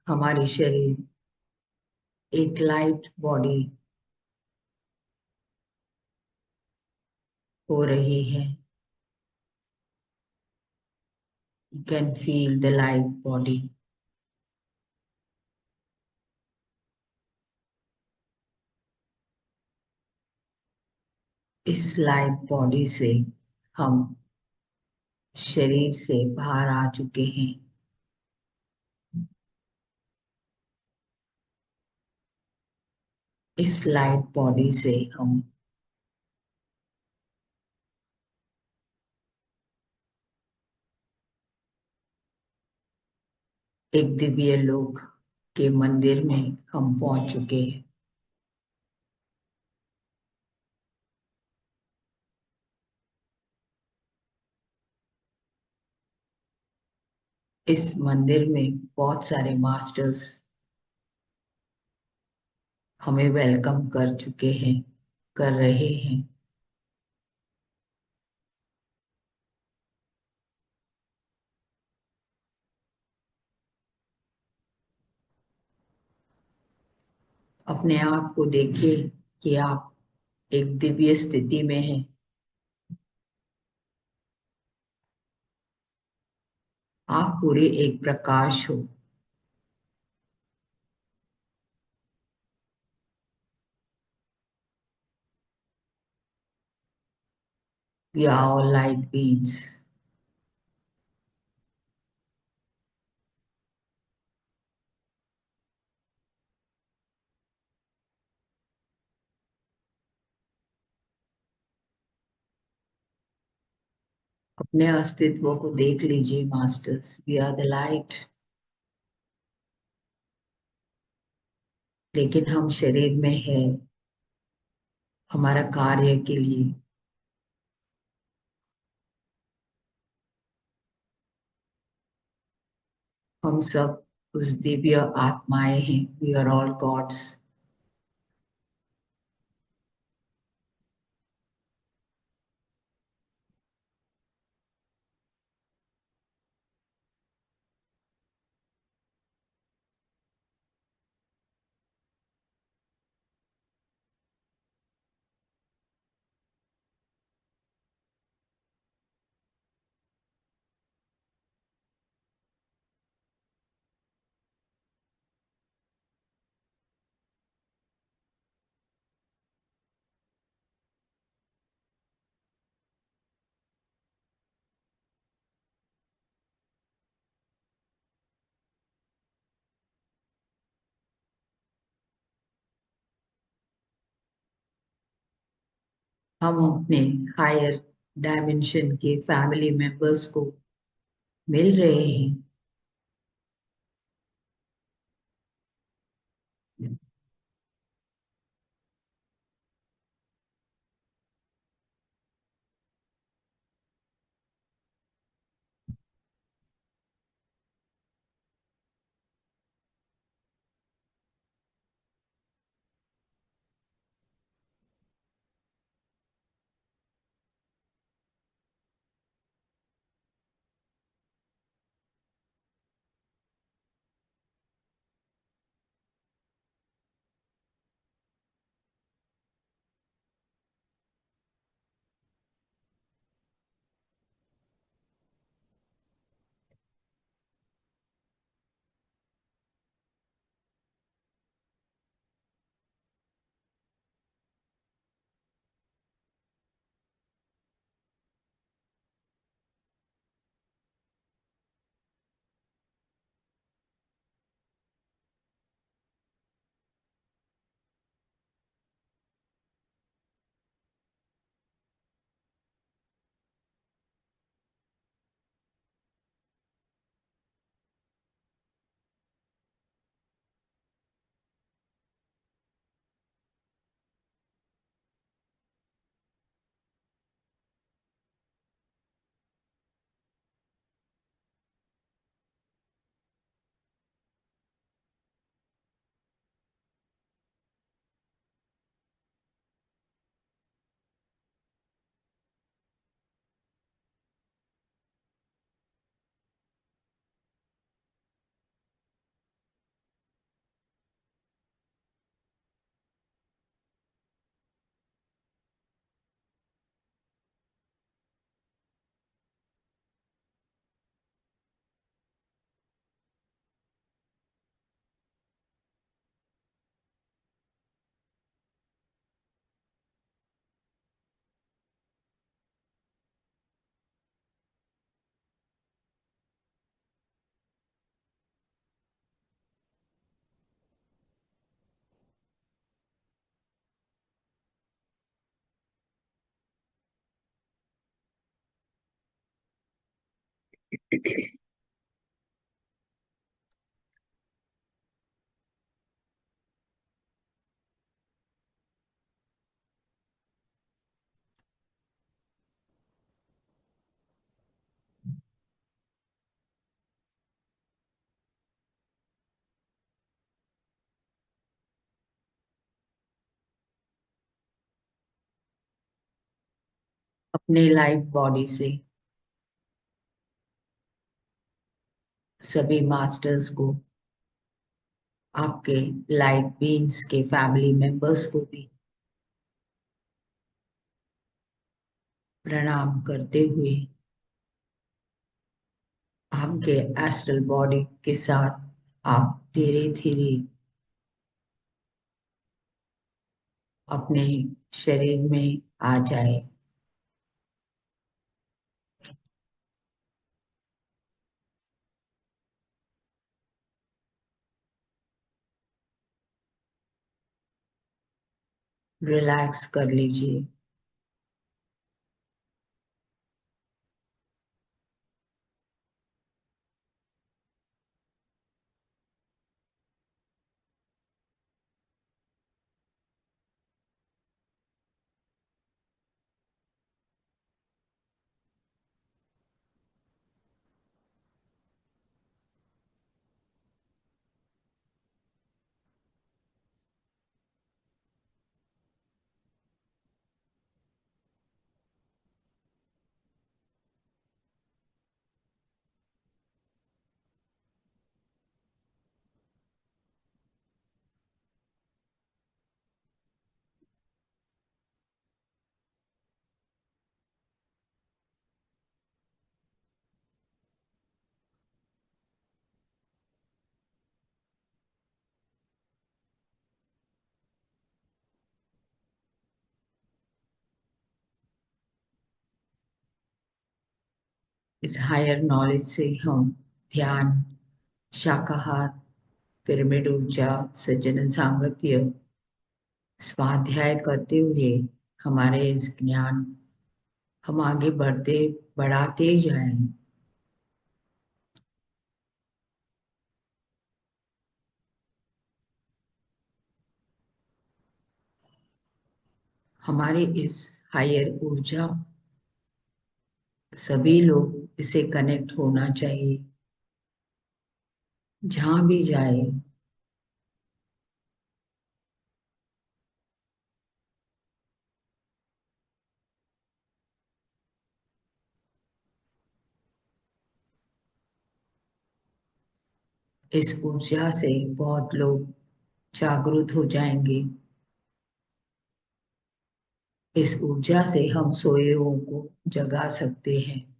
हमारे शरीर एक लाइट बॉडी हो रही है। You can feel the light body. इस लाइट बॉडी से हम शरीर से बाहर आ चुके हैं। इस लाइट बॉडी से हम एक दिव्य लोक के मंदिर में हम पहुंच चुके हैं। इस मंदिर में बहुत सारे मास्टर्स हमें वेलकम कर चुके हैं, कर रहे हैं। अपने आप को देखिए कि आप एक दिव्य स्थिति में हैं। आप पूरे एक प्रकाश हो। We are all light beings. अपने अस्तित्व को देख लीजिए masters, we are the light. लेकिन हम शरीर में है हमारा कार्य के लिए। हम सब उस दिव्य आत्माएं हैं, वी आर ऑल गॉड्स। हम अपने हायर डायमेंशन के फैमिली मेंबर्स को मिल रहे हैं। अपने लाइट बॉडी से सभी मास्टर्स को, आपके लाइट बीइंग्स के फैमिली मेंबर्स को भी प्रणाम करते हुए आपके एस्ट्रल बॉडी के साथ आप धीरे धीरे अपने शरीर में आ जाए। रिलैक्स कर लीजिए। इस हायर नॉलेज से हम ध्यान, शाकाहार, पिरामिड ऊर्जा, सज्जन सांगत्य, स्वाध्याय करते हुए हमारे इस ज्ञान हम आगे बढ़ाते जाएं। हमारी इस हायर ऊर्जा, सभी लोग इसे कनेक्ट होना चाहिए, जहां भी जाए। इस ऊर्जा से बहुत लोग जागरूक हो जाएंगे। इस ऊर्जा से हम सोए हुओं को जगा सकते हैं।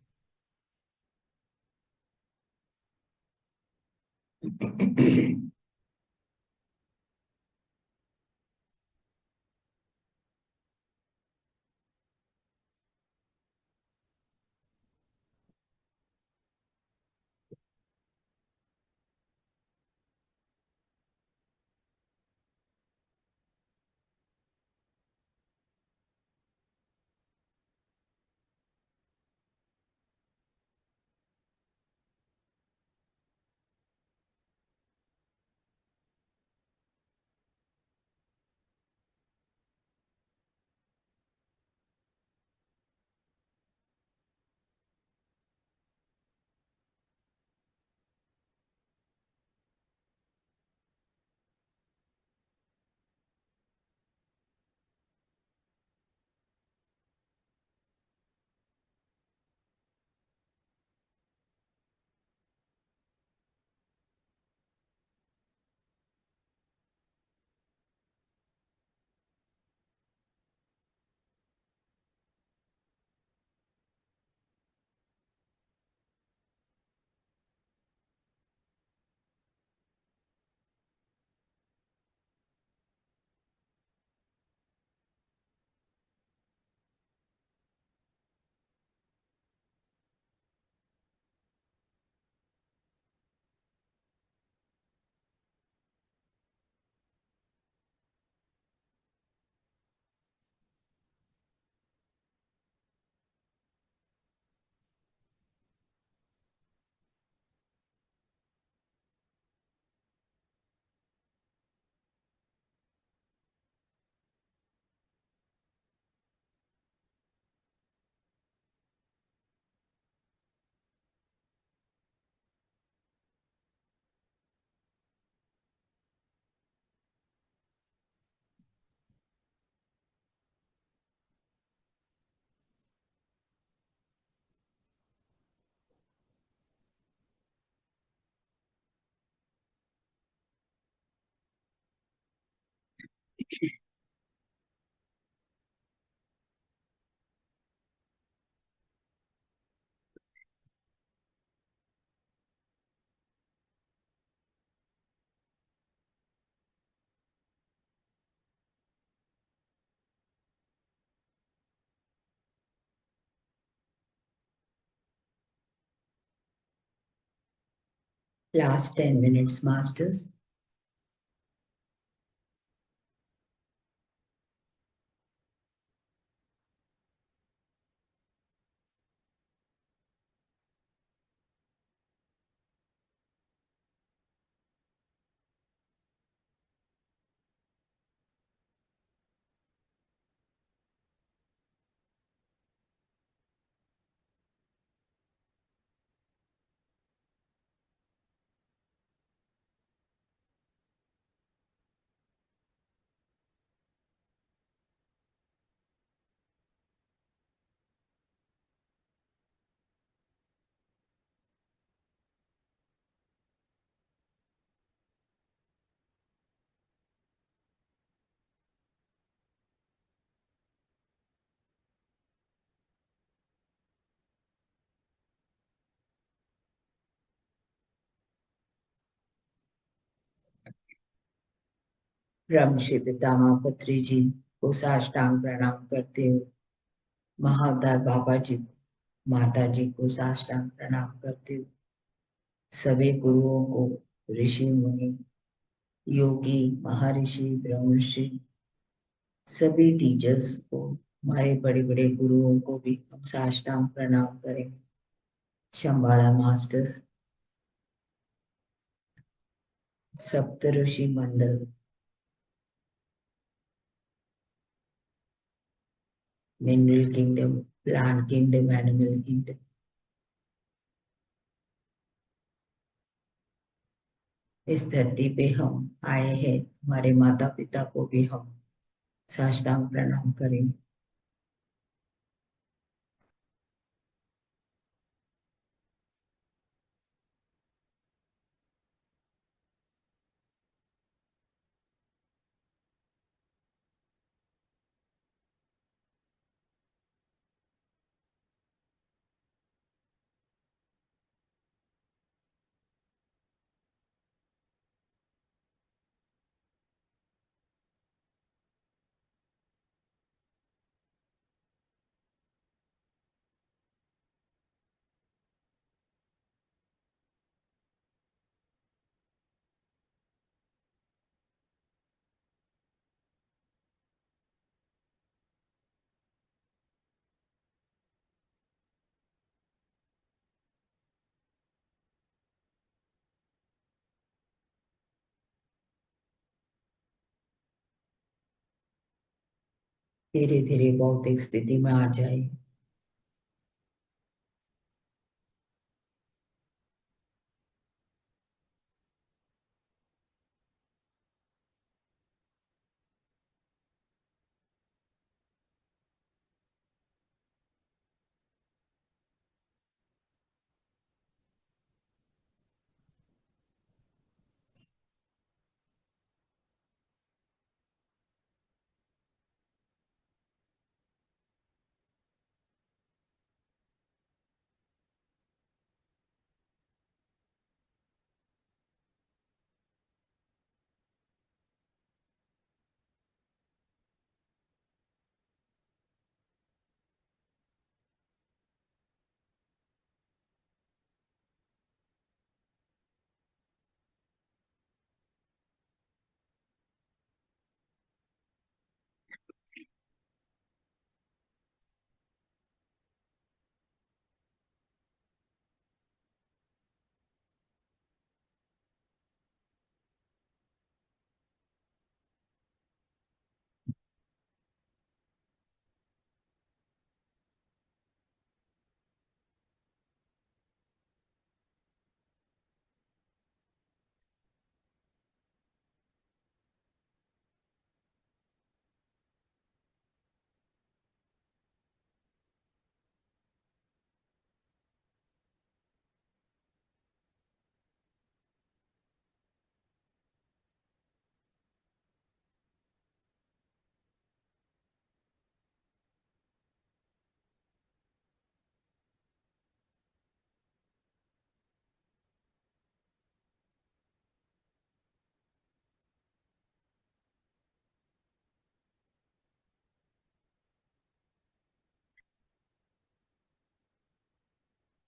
Last 10 minutes, Masters. ब्रह्मश्री पितामह पुत्री जी को साष्टांग प्रणाम करते हुए महाअवतार बाबा जी माता जी को साष्टांग प्रणाम करती हूँ। सभी गुरुओं को, ऋषि मुनि, योगी, महर्षि, ब्रह्मर्षि, सभी टीचर्स को, हमारे बड़े बड़े गुरुओं को भी हम साष्टांग प्रणाम करें। Shambhala masters, Sapta Rishi Mandal, mineral kingdom, plant kingdom, animal kingdom, इस धरती पे हम आए हैं, हमारे माता पिता को भी हम साष्टांग प्रणाम करें। धीरे धीरे भौतिक स्थिति में आ जाए।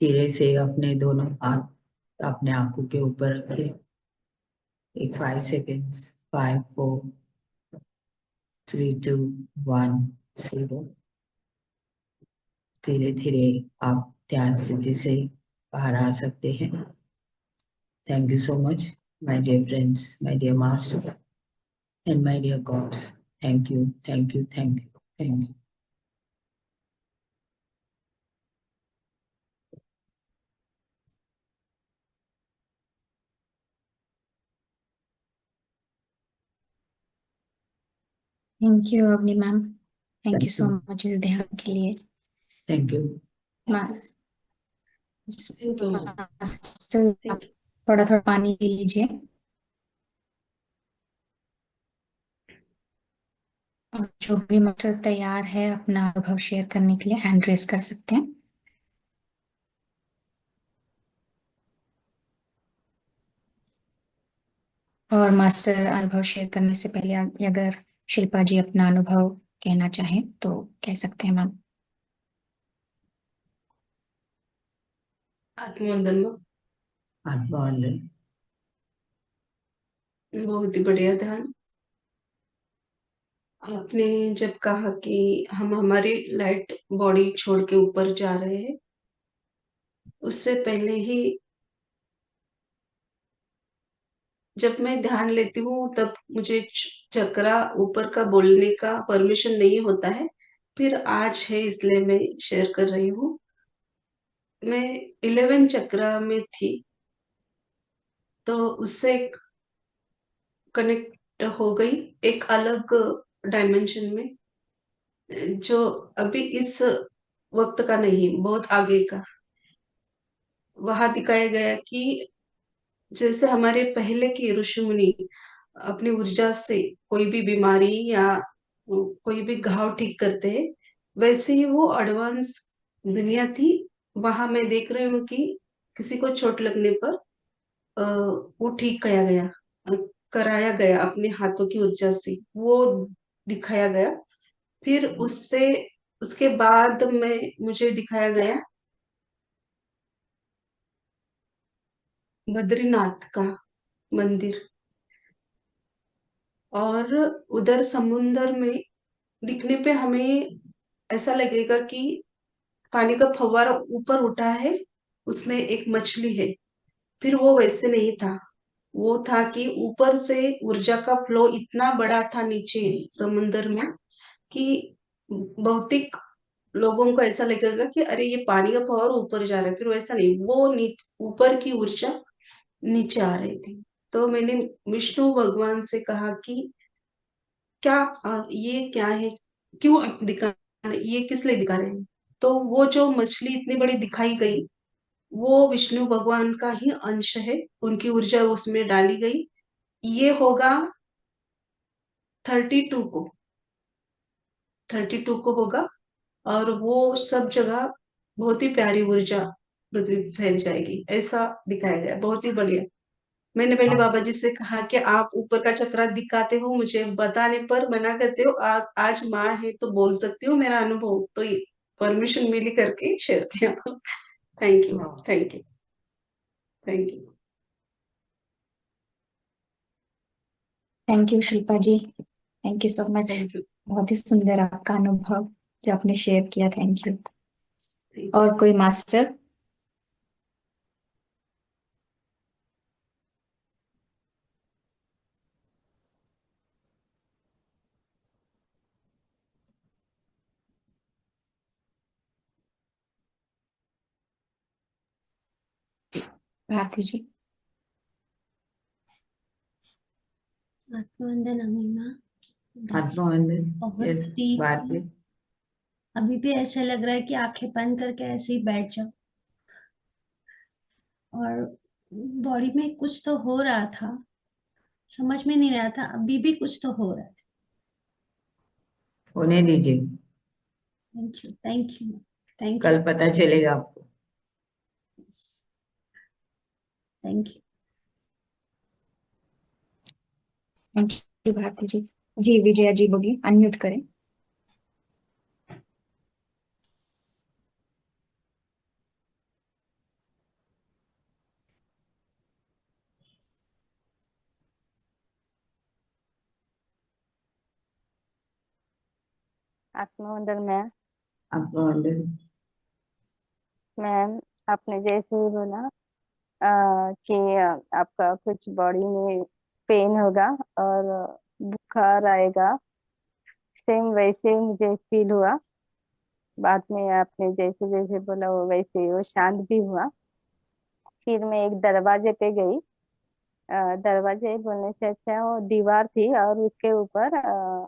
धीरे से अपने दोनों हाथ अपने आंखों के ऊपर रखिए। एक 5 सेकेंड्स, 5, 4, 3, 2, 1, 0। धीरे धीरे आप ध्यान स्थिति से बाहर आ सकते हैं। Thank you so much, my dear friends, my dear masters and my dear gods. Thank you, thank you, thank you, thank you. Thank you Avni ma'am, thank you Thank so you. Much इस ध्यान के लिए। Thank you. Master थोड़ा थोड़ा पानी P लीजिए। और जो भी मास्टर तैयार है अपना अनुभव शेयर करने के लिए हैंड रेस कर सकते हैं। और मास्टर अनुभव शेयर करने से पहले अगर शिल्पा जी अपना अनुभव कहना चाहें तो कह सकते हैं मैम। आत्मवंदन में आत्मवंदन। बहुत ही बढ़िया ध्यान। आपने जब कहा कि हम हमारी लाइट बॉडी छोड़ के ऊपर जा रहे हैं, उससे पहले ही जब मैं ध्यान लेती हूँ तब मुझे चक्रा ऊपर का बोलने का परमिशन नहीं होता है। फिर आज है इसलिए मैं शेयर कर रही हूँ। मैं 11 चक्रा में थी, तो उससे कनेक्ट हो गई एक अलग डायमेंशन में, जो अभी इस वक्त का नहीं, बहुत आगे का। वहां दिखाया गया कि जैसे हमारे पहले के ऋषि मुनि अपनी ऊर्जा से कोई भी बीमारी या कोई भी घाव ठीक करते हैं, वैसे ही वो एडवांस दुनिया थी। वहां मैं देख रही हूँ कि किसी को चोट लगने पर वो ठीक किया गया, अ, कराया गया अपने हाथों की ऊर्जा से, वो दिखाया गया। फिर उससे उसके बाद में मुझे दिखाया गया बद्रीनाथ का मंदिर, और उधर समुन्दर में दिखने पे हमें ऐसा लगेगा कि पानी का फव्वारा ऊपर उठा है, उसमें एक मछली है। फिर वो वैसे नहीं था, वो था कि ऊपर से ऊर्जा का फ्लो इतना बड़ा था नीचे समुन्दर में कि भौतिक लोगों को ऐसा लगेगा कि अरे ये पानी का फव्वारा ऊपर जा रहा है। फिर वैसा नहीं, वो ऊपर की ऊर्जा नीचे आ रही थी। तो मैंने विष्णु भगवान से कहा कि क्या ये क्या है, क्यों आप दिखा, ये किस लिए दिखा रहे हैं? तो वो जो मछली इतनी बड़ी दिखाई गई, वो विष्णु भगवान का ही अंश है, उनकी ऊर्जा उसमें डाली गई। ये होगा 32 को, 32 को होगा, और वो सब जगह बहुत ही प्यारी ऊर्जा पृथ्वी पे फैल जाएगी, ऐसा दिखाया गया। बहुत ही बढ़िया। मैंने पहले बाबा जी से कहा कि आप ऊपर का चक्रा दिखाते हो, मुझे बताने पर मना करते हो। आज माँ है तो बोल सकती हूँ मेरा अनुभव, तो परमिशन मिली करके शेयर किया। Thank you, thank you, thank you. Thank you Shilpa ji, thank you so much. Thank you, बहुत ही सुंदर आपका अनुभव जो आपने शेयर किया, थैंक यू। Thank you. और कोई मास्टर? भारती जी। आत्मवंदन अमीमा। आत्मवंदन। बहुत यस डीप। भारती। अभी भी ऐसा लग रहा है कि आंखें बंद करके ऐसे ही बैठ जाओ, और बॉडी में कुछ तो हो रहा था, समझ में नहीं रहा था, अभी भी कुछ तो हो रहा है। होने दीजिए, थैंक यू, थैंक यू, थैंक कल यू, पता चलेगा आपको। Thank you. Thank you Bharti ji. जी विजया जी बोलिए, अनम्यूट करें। आत्मवंदन मैम। आत्मवंदन। मैम, आपने जैसे ही बोला कि आपका कुछ बॉडी में पेन होगा और बुखार आएगा, सेम वैसे ही मुझे फील हुआ। बाद में आपने जैसे जैसे बोला वो वैसे ही वो शांत भी हुआ। फिर मैं एक दरवाजे पे गई। दरवाजे बोलने से अच्छा वो दीवार थी, और उसके ऊपर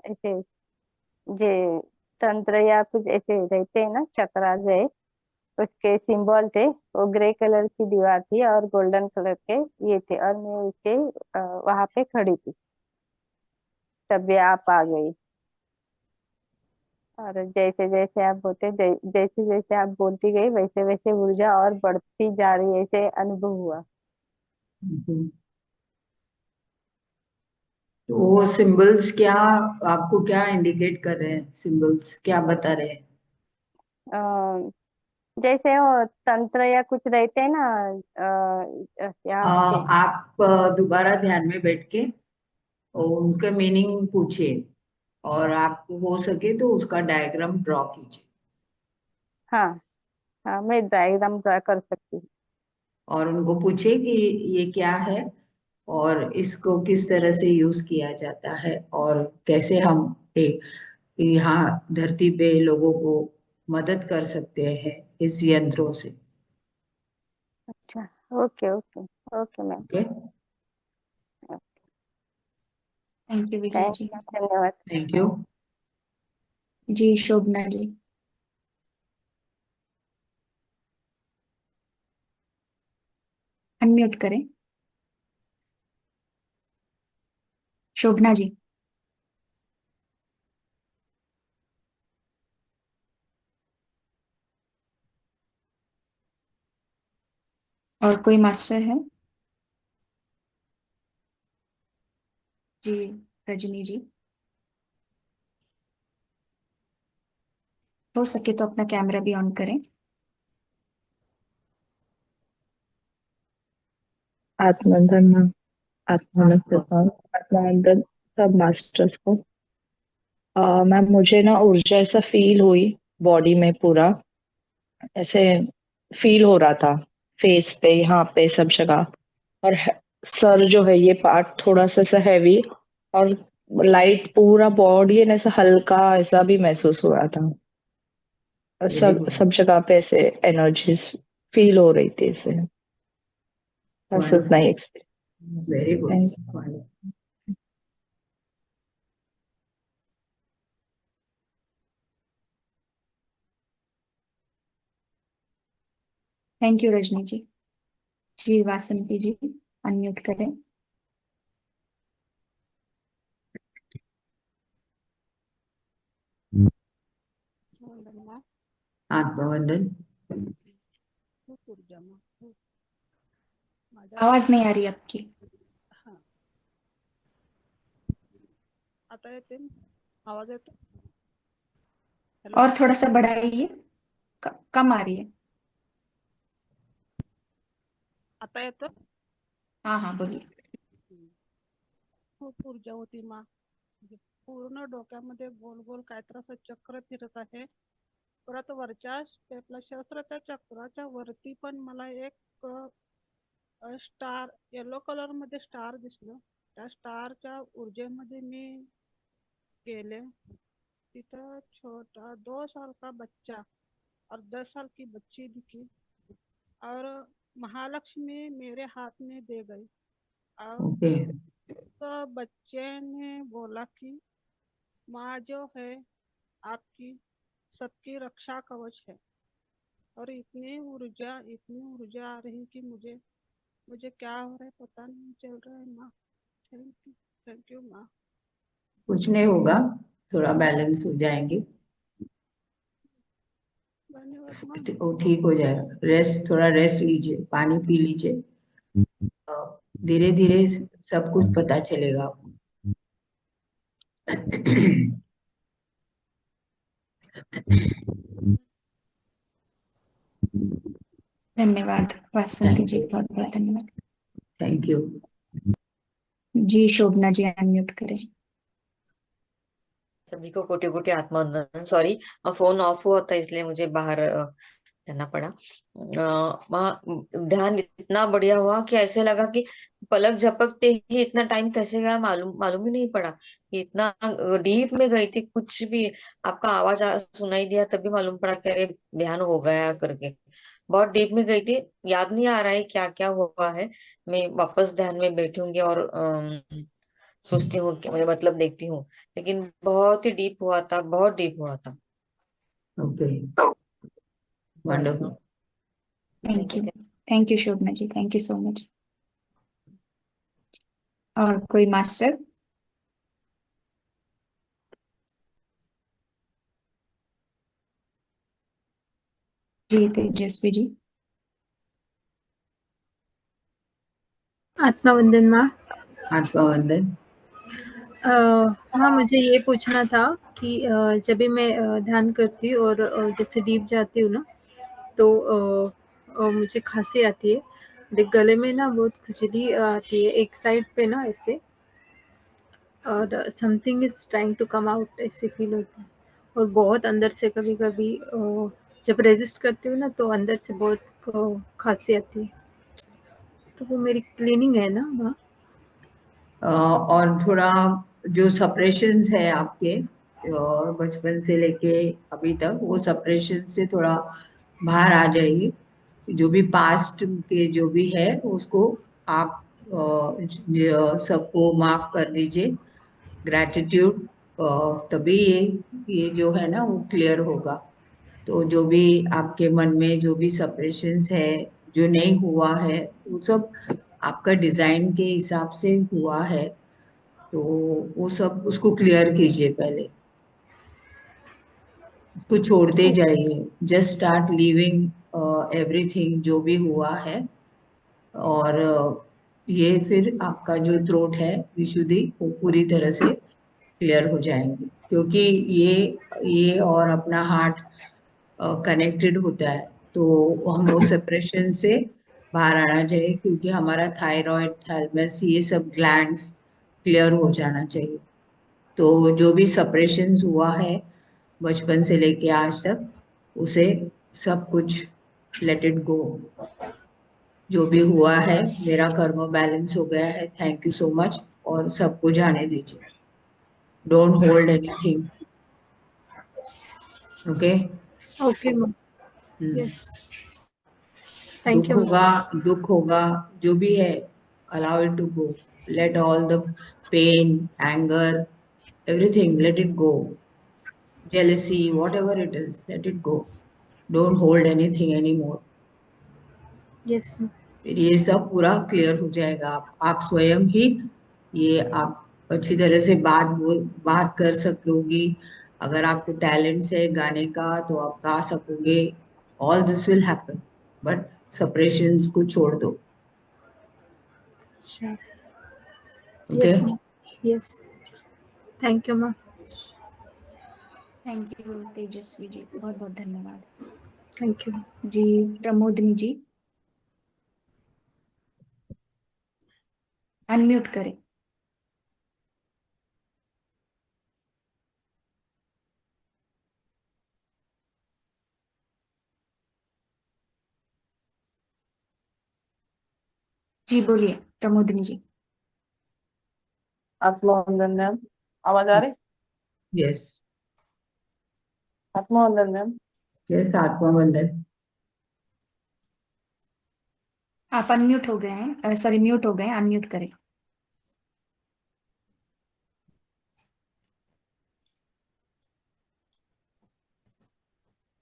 ऐसे जे तंत्र या कुछ ऐसे रहते हैं ना, चक्रा जय, उसके सिंबल थे। वो ग्रे कलर की दीवार थी और गोल्डन कलर के ये थे, और मैं उसके वहां पे खड़ी थी, तभी आप आ गई। और जैसे जैसे आप जैसे जैसे आप बोलती गई, वैसे वैसे ऊर्जा और बढ़ती जा रही है, ऐसे अनुभव हुआ। तो वो सिंबल्स क्या आपको क्या इंडिकेट कर रहे हैं? सिंबल्स क्या बता रहे हैं? जैसे वो तंत्र या कुछ रहते हैं ना यहाँ के। आप दोबारा ध्यान में बैठ के उनके मीनिंग पूछिए और आपको हो सके तो उसका डायग्राम ड्रॉ कीजिए हाँ हाँ, मैं डायग्राम ड्रा कर सकती हूँ। और उनको पूछिए कि ये क्या है और इसको किस तरह से यूज किया जाता है और कैसे हम यहाँ धरती पे लोगों को मदद कर सकते हैं इस यंत्रों से। अच्छा, okay okay okay ma'am. Okay, thank you Vijay thank जी। यू, धन्यवाद। Thank you. जी शोभना जी। अनम्यूट करें शोभना जी। और कोई मास्टर है? जी रजनी जी, हो सके तो अपना कैमरा भी ऑन करें। आत्मबंधन में आत्मबंधन सब मास्टर्स को मैम मुझे ना ऊर्जा ऐसा फील हुई बॉडी में पूरा, ऐसे फील हो रहा था फेस पे, यहाँ पे सब जगह। और सर जो है ये पार्ट थोड़ा सा ऐसा हैवी और लाइट पूरा बॉडी है ना, ऐसा हल्का ऐसा भी महसूस हो रहा था। और वेरी सब गुड, सब जगह पे ऐसे एनर्जीज फील हो रही थी ऐसे। बस उतना ही experience. Very good. Thank you. Thank you Rajni ji. जी वासंती जी, अनम्यूट करें। आत्मबंधन। आवाज नहीं आ रही आपकी। आता येते आवाज येतो? और थोड़ा सा बढ़ाइए, कम आ रही है। आता येतो? हाँ हाँ बोलिए। खूप ऊर्जा होती माँ, पूर्ण डोक्यामध्ये गोल गोल काहीतरी असं चक्र फिरत आहे. परत वरच्या आपल्या शस्त्राच्या चक्राच्या वरती पण मला एक स्टार, येलो कलर मध्ये स्टार दिसलं. त्या स्टारच्या ऊर्जेमध्ये मी गेले. तिथं छोटा 2 साल का बच्चा और 10 साल की बच्ची दिखी और महालक्ष्मी मेरे हाथ में दे गई। और ओके, तो बच्चे ने बोला कि माँ जो है आपकी सबकी रक्षा कवच है। और इतनी ऊर्जा आ रही कि मुझे क्या हो रहा है पता नहीं चल रहा है माँ। थैंक यू माँ। कुछ नहीं होगा, थोड़ा बैलेंस हो जाएंगे, धन्यवाद माँ। वो ठीक हो जाएगा। रेस्ट, थोड़ा रेस्ट लीजिए, पानी पी लीजिए, धीरे धीरे सब कुछ पता चलेगा आपको। धन्यवाद वासंती जी, बहुत बहुत धन्यवाद। Thank you. जी शोभना जी, अनम्यूट करें। सभी को कोटि कोटि आत्मवंदन। सॉरी, फोन ऑफ हुआ था इसलिए मुझे बाहर जाना पड़ा। वहाँ ध्यान इतना बढ़िया हुआ कि ऐसे लगा कि पलक झपकते ही इतना टाइम कैसे गया मालूम मालूम ही नहीं पड़ा। कि इतना डीप में गई थी, कुछ भी आपका आवाज सुनाई दिया तभी मालूम पड़ा कि अरे ध्यान हो गया करके। बहुत डीप में गई थी, याद नहीं आ रहा है क्या क्या हुआ है। मैं वापस ध्यान में बैठूंगी और सोचती हूँ कि मुझे मतलब देखती हूँ। लेकिन बहुत ही डीप हुआ था, बहुत डीप हुआ था। Okay, wonderful. Thank you Shobhana ji, thank you so much. और कोई मास्टर? जी तेजस्वी जी। आत्मवंदन माँ। आत्मवंदन। हाँ, मुझे ये पूछना था कि जब भी मैं ध्यान करती हूँ और जैसे डीप जाती हूँ ना, तो मुझे खांसी आती है, मेरे गले में ना बहुत खुजली आती है एक साइड पे ना ऐसे, और something is trying to come out ऐसे फील होता है। और बहुत अंदर से कभी कभी जब रेजिस्ट करती हूँ ना तो अंदर से बहुत खांसी आती है। तो वो मेरी क्लीनिंग है ना वहाँ। और थोड़ा जो सप्रेशंस है आपके बचपन से लेके अभी तक, वो सप्रेशन से थोड़ा बाहर आ जाइए। जो भी पास्ट के जो भी है उसको आप सबको माफ कर दीजिए, ग्रैटिट्यूड, तभी ये जो है ना वो क्लियर होगा। तो जो भी आपके मन में जो भी सप्रेशंस है, जो नहीं हुआ है, वो सब आपका डिजाइन के हिसाब से हुआ है। तो वो सब उसको क्लियर कीजिए पहले, उसको छोड़ते जाइए। जस्ट स्टार्ट लिविंग एवरीथिंग जो भी हुआ है। और ये फिर आपका जो थ्रोट है विशुद्धि, वो पूरी तरह से क्लियर हो जाएंगे, क्योंकि ये और अपना हार्ट कनेक्टेड होता है। तो हम वो सेपरेशन से बाहर आना चाहिए, क्योंकि हमारा थायराइड, थैलेमस, ये सब ग्लैंड्स क्लियर हो जाना चाहिए। तो जो भी सेपरेशन हुआ है बचपन से लेके आज तक, उसे सब कुछ लेट इट गो। जो भी हुआ है, मेरा कर्म बैलेंस हो गया है, थैंक यू सो मच, और सबको जाने दीजिए। Don't hold anything, okay. Okay ma'am, yes, thank दुख यू मैम। होगा, दुख होगा, जो भी है, allow it to go. Let all the pain, anger, everything, let it go. Jealousy, whatever it is, let it go. Don't hold anything anymore. Yes ma'am, फिर ये सब पूरा क्लियर हो जाएगा। आप स्वयं ही ये आप अच्छी तरह से बात कर सकोगी। अगर आपको टैलेंट्स है गाने का तो आप गा सकोगे। All this will happen, but separations को छोड़ दो, sure, okay. Yes ma'am, yes, thank you ma'am, thank you Tejaswi ji, बहुत बहुत धन्यवाद। Thank you. जी प्रमोदनी जी, अनम्यूट करें। जी बोलिए प्रमोदनी जी। आत्मवंदन मैम, आवाज आ रही? Yes, आत्मवंदन ma'am. यस, आत्मा बंधन। आप अनम्यूट हो गए हैं, सॉरी म्यूट हो गए हैं, अनम्यूट करें।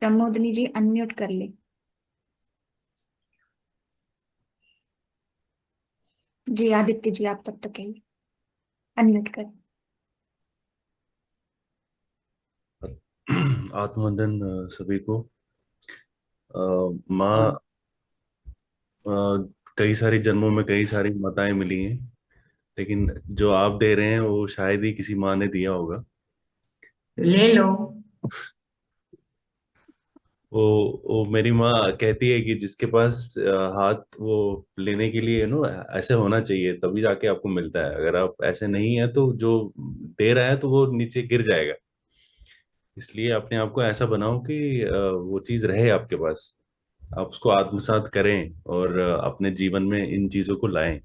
प्रमोदनी जी अनम्यूट कर ले। जी आदित्य जी आप तब तक है, अनम्यूट करें। आत्मवंदन सभी को। माँ, कई सारी जन्मों में कई सारी माताएं मिली हैं, लेकिन जो आप दे रहे हैं वो शायद ही किसी माँ ने दिया होगा। ले लो। वो मेरी माँ कहती है कि जिसके पास हाथ वो लेने के लिए ऐसे होना चाहिए, तभी जाके आपको मिलता है। अगर आप ऐसे नहीं है तो जो दे रहा है तो वो नीचे गिर जाएगा। इसलिए अपने आप को ऐसा बनाओ कि वो चीज रहे आपके पास, आप उसको आत्मसात करें और अपने जीवन में इन चीजों को लाएं।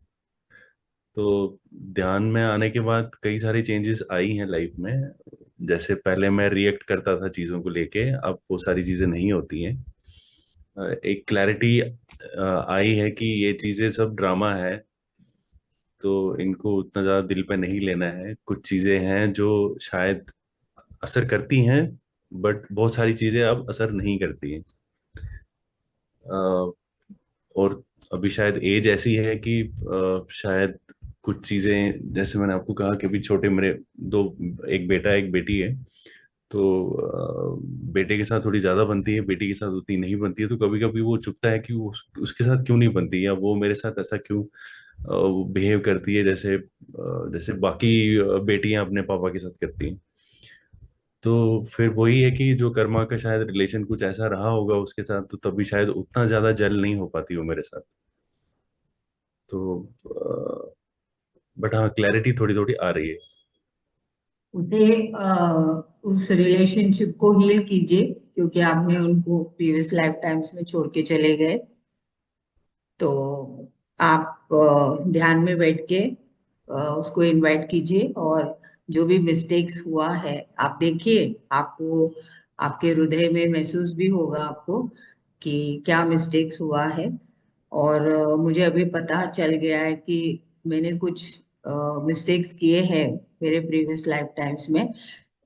तो ध्यान में आने के बाद कई सारी चेंजेस आई हैं लाइफ में। जैसे पहले मैं रिएक्ट करता था चीजों को लेके, अब वो सारी चीजें नहीं होती हैं। एक क्लैरिटी आई है कि ये चीजें सब ड्रामा है, तो इनको उतना ज्यादा दिल पे नहीं लेना है। कुछ चीजें हैं जो शायद असर करती हैं, बट बहुत सारी चीजें अब असर नहीं करती हैं। और अभी शायद एज ऐसी है कि शायद कुछ चीजें, जैसे मैंने आपको कहा कि अभी छोटे मेरे दो, एक बेटा एक बेटी है, तो बेटे के साथ थोड़ी ज्यादा बनती है, बेटी के साथ उतनी नहीं बनती है। तो कभी कभी वो चुभता है कि वो उसके साथ क्यों नहीं बनती, या वो मेरे साथ ऐसा क्यों बिहेव करती है जैसे जैसे बाकी बेटियां अपने पापा के साथ करती हैं। तो फिर वही है कि जो कर्मा का शायद रिलेशन कुछ ऐसा रहा होगा उसके साथ, तो तभी शायद उतना ज्यादा जल नहीं हो पाती वो मेरे साथ। तो बट हाँ, क्लैरिटी थोड़ी थोड़ी आ रही है। उसे उस रिलेशनशिप को हील कीजिए, क्योंकि आपने उनको प्रीवियस लाइफ टाइम्स में छोड़ के चले गए। तो आप ध्यान में बैठ के उसको इनवाइट कीजिए, और जो भी मिस्टेक्स हुआ है आप देखिए, आपको आपके हृदय में महसूस भी होगा आपको कि क्या मिस्टेक्स हुआ है। और मुझे अभी पता चल गया है कि मैंने कुछ मिस्टेक्स किए हैं मेरे प्रीवियस लाइफ टाइम्स में,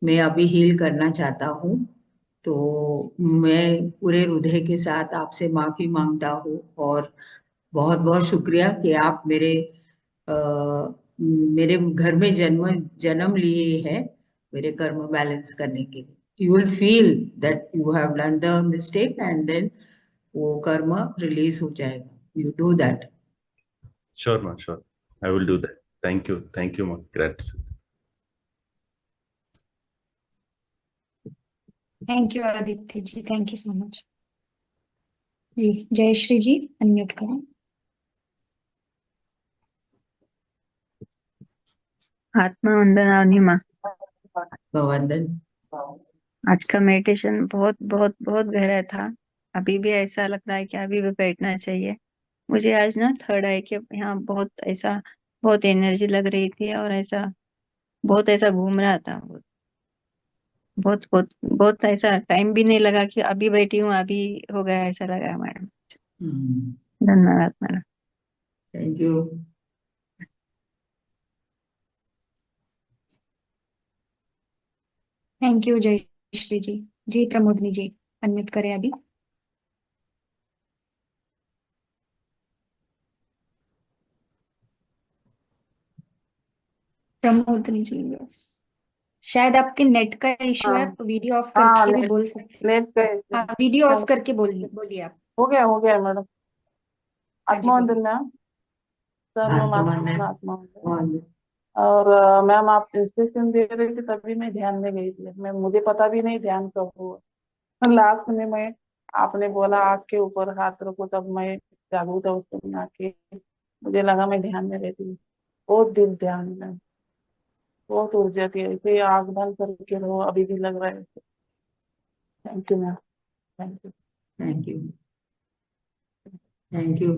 मैं अभी हील करना चाहता हूँ। तो मैं पूरे हृदय के साथ आपसे माफी मांगता हूँ, और बहुत बहुत शुक्रिया कि आप अ, मेरे घर में जन्म जन्म लिए है मेरे कर्म बैलेंस करने के लिए। You will feel that you have done the mistake, and then वो कर्म रिलीज हो जाएगा। You do that. श्योर माँ, sure, I will do that. Thank you माँ, gratitude. Thank you Aditya ji, thank you so much. जी जयश्री जी, अनम्यूट करें। आत्मा वंदन अनिमा। वंदन। आज का मेडिटेशन बहुत बहुत बहुत गहरा था। अभी भी ऐसा लग रहा है कि अभी भी बैठना चाहिए। मुझे आज ना थर्ड आई के यहाँ बहुत एनर्जी लग रही थी, और बहुत ऐसा घूम रहा था। बहुत बहुत बहुत ऐसा टाइम भी नहीं लगा कि अभी बैठी हूँ अभी हो गया, ऐसा लगा मैडम। धन्यवाद madam. Thank you. Thank you Jayashree ji. जी प्रमोदनी जी, अनम्यूट करें अभी। प्रमोदनी जी, यस, शायद आपके नेट का इशू है, हाँ वीडियो ऑफ हाँ, करके भी नेट बोल सकते नेट पे हैं। हाँ, वीडियो ऑफ चलो, करके बोलिए आप। हो गया मैडम। हाँ जी आत्मा बोलिए। वंदन मैम, सर्व आत्मा वंदन। और और मैम आप इंस्ट्रक्शन दे रहे थे तभी मैं ध्यान में गई थी। मैं मुझे पता भी नहीं ध्यान कब हुआ। लास्ट में मैं आपने बोला आग के ऊपर हाथ रखो, तब मैं जागरूक था उस समय आके, मुझे लगा मैं ध्यान में रहती हूँ। बहुत दिल ध्यान में, बहुत ऊर्जा थी। ऐसे ही आग बंद करके रहो, अभी भी लग रहा है। Thank you ma'am, thank you. Thank you. Thank you.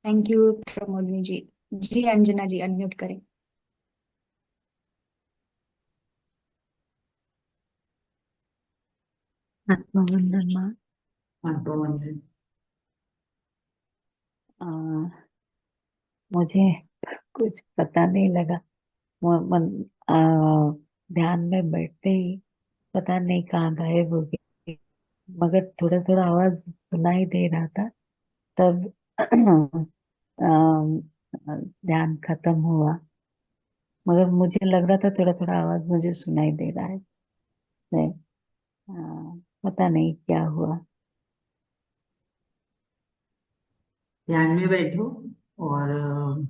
Thank you Pramodini ji. जी अंजना जी, अनम्यूट करें। आत्मा वंदन माँ। आत्मा वंदन। आ, मुझे कुछ पता नहीं लगा। ध्यान में बैठते ही पता नहीं कहाँ गायब हो गई, मगर थोड़ा थोड़ा आवाज सुनाई दे रहा था। तब अम, ध्यान खत्म हुआ, मगर मुझे लग रहा था थोड़ा थोड़ा आवाज मुझे सुनाई दे रहा है। नहीं, पता नहीं क्या हुआ। ध्यान में बैठो, और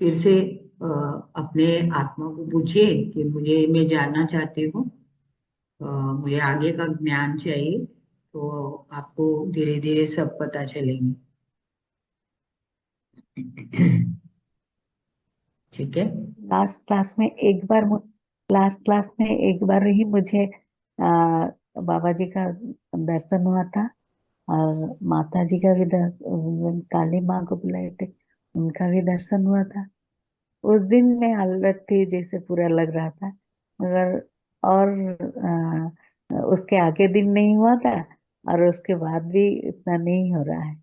फिर से अपने आत्मा को पूछिए कि मैं जानना चाहती हूँ, मुझे आगे का ज्ञान चाहिए। तो आपको धीरे धीरे सब पता चलेंगे। ठीक है। लास्ट क्लास में एक बार लास्ट क्लास में एक बार ही मुझे बाबा जी का दर्शन हुआ था, और माता जी का भी उस दिन काली माँ को बुलाए थे, उनका भी दर्शन हुआ था। उस दिन मैं अलर्ट थी, जैसे पूरा लग रहा था, मगर और उसके आगे दिन नहीं हुआ था, और उसके बाद भी इतना नहीं हो रहा है।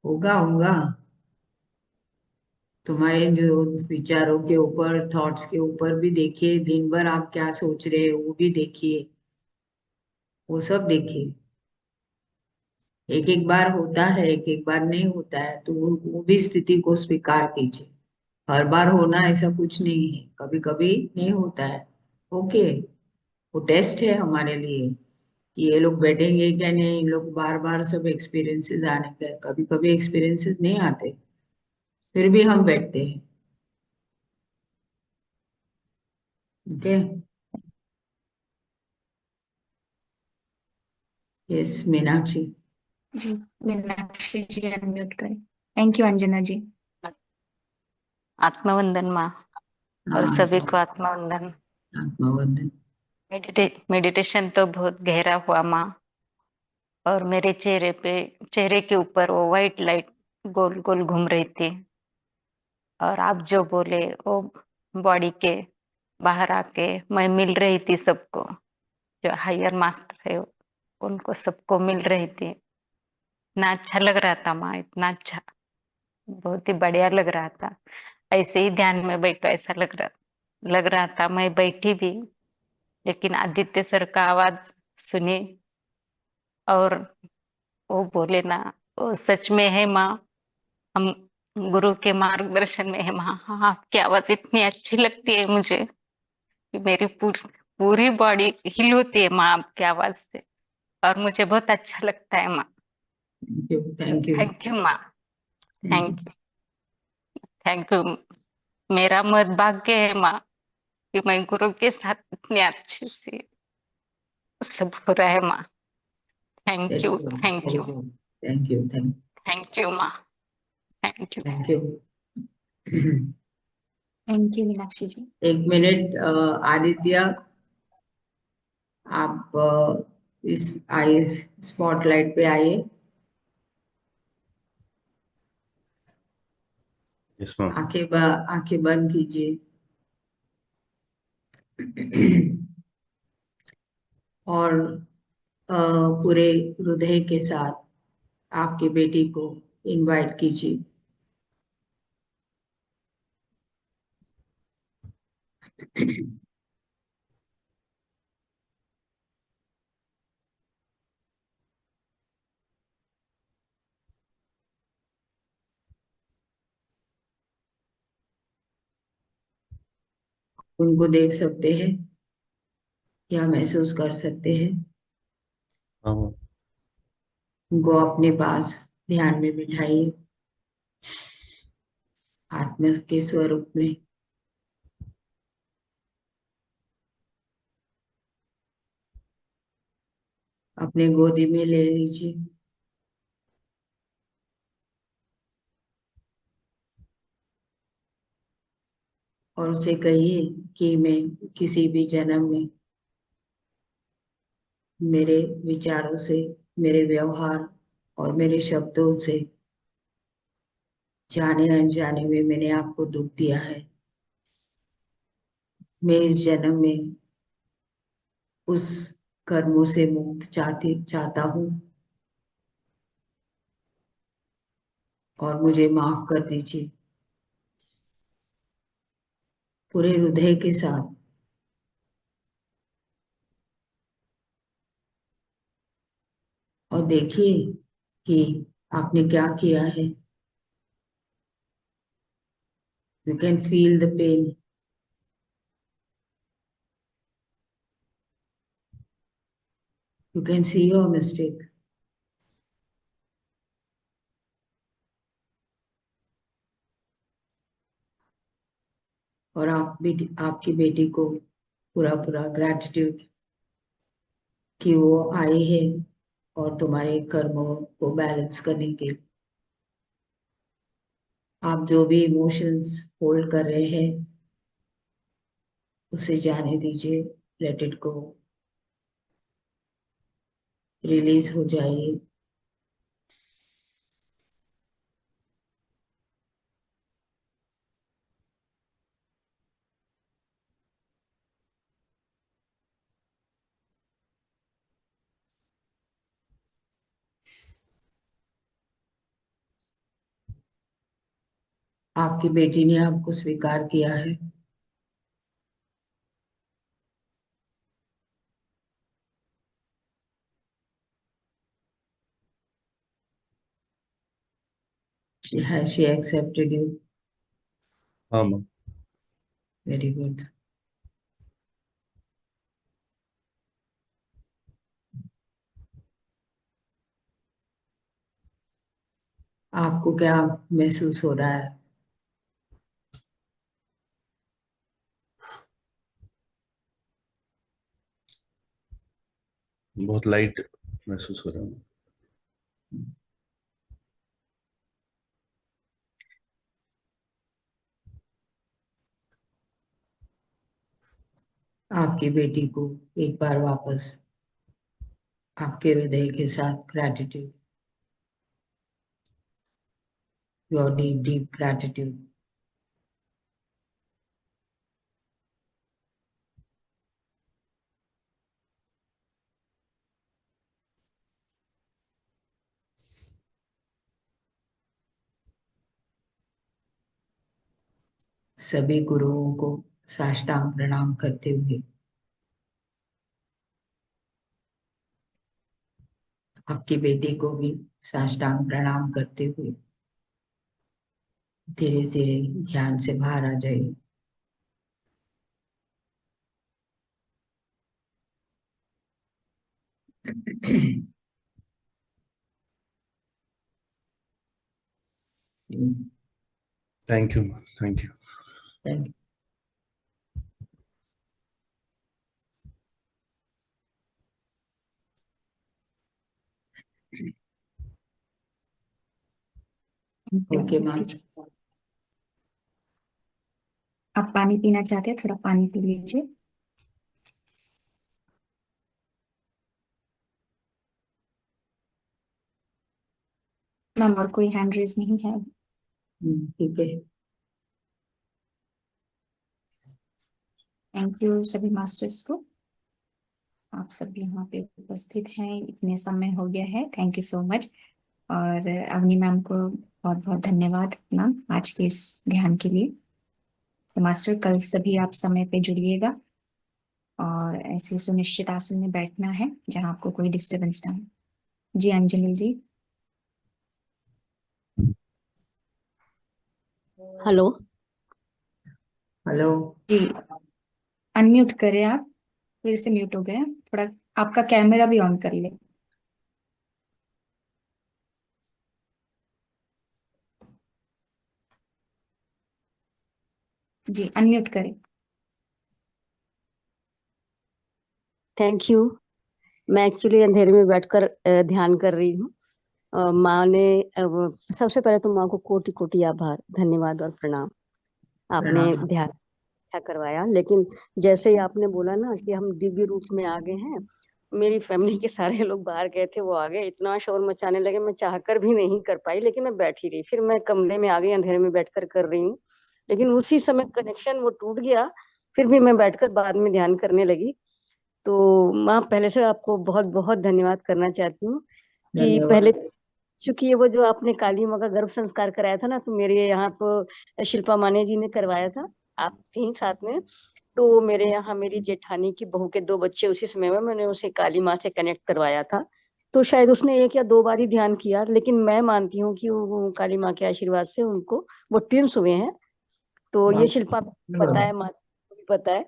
होगा होगा। तुम्हारे जो विचारों के ऊपर, थॉट्स के ऊपर भी देखिए, दिन भर आप क्या सोच रहे हो वो भी देखिए, वो सब देखिए। एक एक बार होता है, एक एक बार नहीं होता है, तो वो भी स्थिति को स्वीकार कीजिए। हर बार होना ऐसा कुछ नहीं है, कभी कभी नहीं होता है। ओके, वो टेस्ट है हमारे लिए कि ये लोग बैठेंगे क्या नहीं। इन लोग बार बार सब एक्सपीरियंसेस आने का, कभी कभी एक्सपीरियंसेस नहीं आते, फिर भी हम बैठते हैं। Okay, yes Meenakshi. जी मीनाक्षी जी अनम्यूट करें। Thank you Anjana ji. आत्मवंदन माँ, और हाँ, सभी को आत्मवंदन। आत्मवंदन। मेडिटेशन तो बहुत गहरा हुआ माँ, और मेरे चेहरे के ऊपर वो व्हाइट लाइट गोल गोल घूम रही थी, और आप जो बोले वो बॉडी के बाहर आके मैं मिल रही थी सबको, जो हायर मास्टर है उनको सबको मिल रही थी। इतना अच्छा लग रहा था माँ, इतना अच्छा, बहुत ही बढ़िया लग रहा था। ऐसे ही ध्यान में बैठो ऐसा लग रहा था। मैं बैठी भी, लेकिन आदित्य सर का आवाज सुनी, और वो बोले ना, वो सच में है माँ, हम गुरु के मार्गदर्शन में है माँ। हाँ, आपकी आवाज इतनी अच्छी लगती है मुझे कि मेरी पूरी बॉडी हिल होती है माँ आपकी आवाज से, और मुझे बहुत अच्छा लगता है माँ। Thank you, thank you, thank you माँ, thank you. Thank you, thank you. मेरा मत भाग्य है माँ कि मैं गुरु के साथ इतनी अच्छी से सब हो रहा है माँ। Thank you, thank you, thank you, thank thank you माँ, thank you. You. Thank you Meenakshi ji. एक मिनट आदित्य, आप इस आइए स्पॉटलाइट पे आइए। Yes ma'am. आंखें बंद कीजिए और पूरे हृदय के साथ आपकी बेटी को इनवाइट कीजिए। उनको देख सकते हैं या महसूस कर सकते हैं। हाँ मैम। उनको अपने पास ध्यान में बिठाइए, आत्मा के स्वरूप में। अपने गोदी में ले लीजिए और उसे कहिए कि मैं किसी भी जन्म में मेरे विचारों से, मेरे व्यवहार और मेरे शब्दों से जाने अनजाने में मैंने आपको दुख दिया है। मैं इस जन्म में उस कर्मों से मुक्त चाहता हूँ और मुझे माफ कर दीजिए। पूरे हृदय के साथ और देखिए कि आपने क्या किया है। You can feel the pain. You can see your mistake. और आपकी बेटी को पूरा पूरा ग्रैटिट्यूड कि वो आई है और तुम्हारे कर्मों को बैलेंस करने के। आप जो भी इमोशंस होल्ड कर रहे हैं उसे जाने दीजिए। लेट इट गो, रिलीज हो जाइए। आपकी बेटी ने आपको स्वीकार किया है। Has she accepted you? हाँ मैम। Very good. आपको क्या महसूस हो रहा है? बहुत लाइट महसूस हो रहा हूँ। आपकी बेटी को एक बार वापस आपके हृदय के साथ gratitude, your deep deep gratitude. सभी गुरुओं को साष्टांग प्रणाम करते हुए आपकी बेटी को भी साष्टांग प्रणाम करते हुए धीरे धीरे ध्यान से बाहर आ जाइए। Thank you, thank you. Thank you. Okay ma'am. आप पानी पीना चाहते हैं, थोड़ा पानी पी लीजिए। मैम और कोई हैंड रेज नहीं है? ठीक है। थैंक यू सभी मास्टर्स को, आप सब यहाँ पे उपस्थित हैं, इतने समय हो गया है, थैंक यू सो मच। और अवनी मैम को बहुत बहुत धन्यवाद मैम आज के इस ध्यान के लिए। तो मास्टर कल सभी आप समय पे जुड़िएगा और ऐसे सुनिश्चित आसन में बैठना है जहाँ आपको कोई डिस्टरबेंस ना हो। जी अंजलि जी। हेलो। हेलो जी, अनम्यूट करें आप, फिर से म्यूट हो गया, थोड़ा आपका कैमरा भी ऑन कर ले। जी अनम्यूट करें। Thank you. मैं एक्चुअली अंधेरे में बैठकर ध्यान कर रही हूँ। माँ ने सबसे पहले तो माँ को कोटि कोटि आभार, धन्यवाद और प्रणाम। आपने प्रणाम। ध्यान अच्छा करवाया, लेकिन जैसे ही आपने बोला ना कि हम दिव्य रूप में आ गए हैं, मेरी फैमिली के सारे लोग बाहर गए थे, वो आ गए, इतना शोर मचाने लगे, मैं चाहकर भी नहीं कर पाई, लेकिन मैं बैठी रही। फिर मैं कमरे में आ गई, अंधेरे में बैठकर कर रही हूँ, लेकिन उसी समय कनेक्शन वो टूट गया। फिर भी मैं बैठकर बाद में ध्यान करने लगी। तो माँ पहले से आपको बहुत बहुत धन्यवाद करना चाहती हूँ कि पहले, धन्यवाद। चूंकि ये वो जो आपने काली माँ का गर्भ संस्कार कराया था ना, तो मेरे यहाँ पर शिल्पा माने जी ने करवाया था, आप थी साथ में। तो मेरे यहाँ मेरी जेठानी की बहू के 2 बच्चे उसी समय में, मैंने उसे काली माँ से कनेक्ट करवाया था। तो शायद उसने 1 या 2 बार ही ध्यान किया, लेकिन मैं मानती हूँ कि वो काली माँ के आशीर्वाद से उनको वो ट्विंस हुए हैं। तो ये शिल्पा पता है, माँ को भी पता है।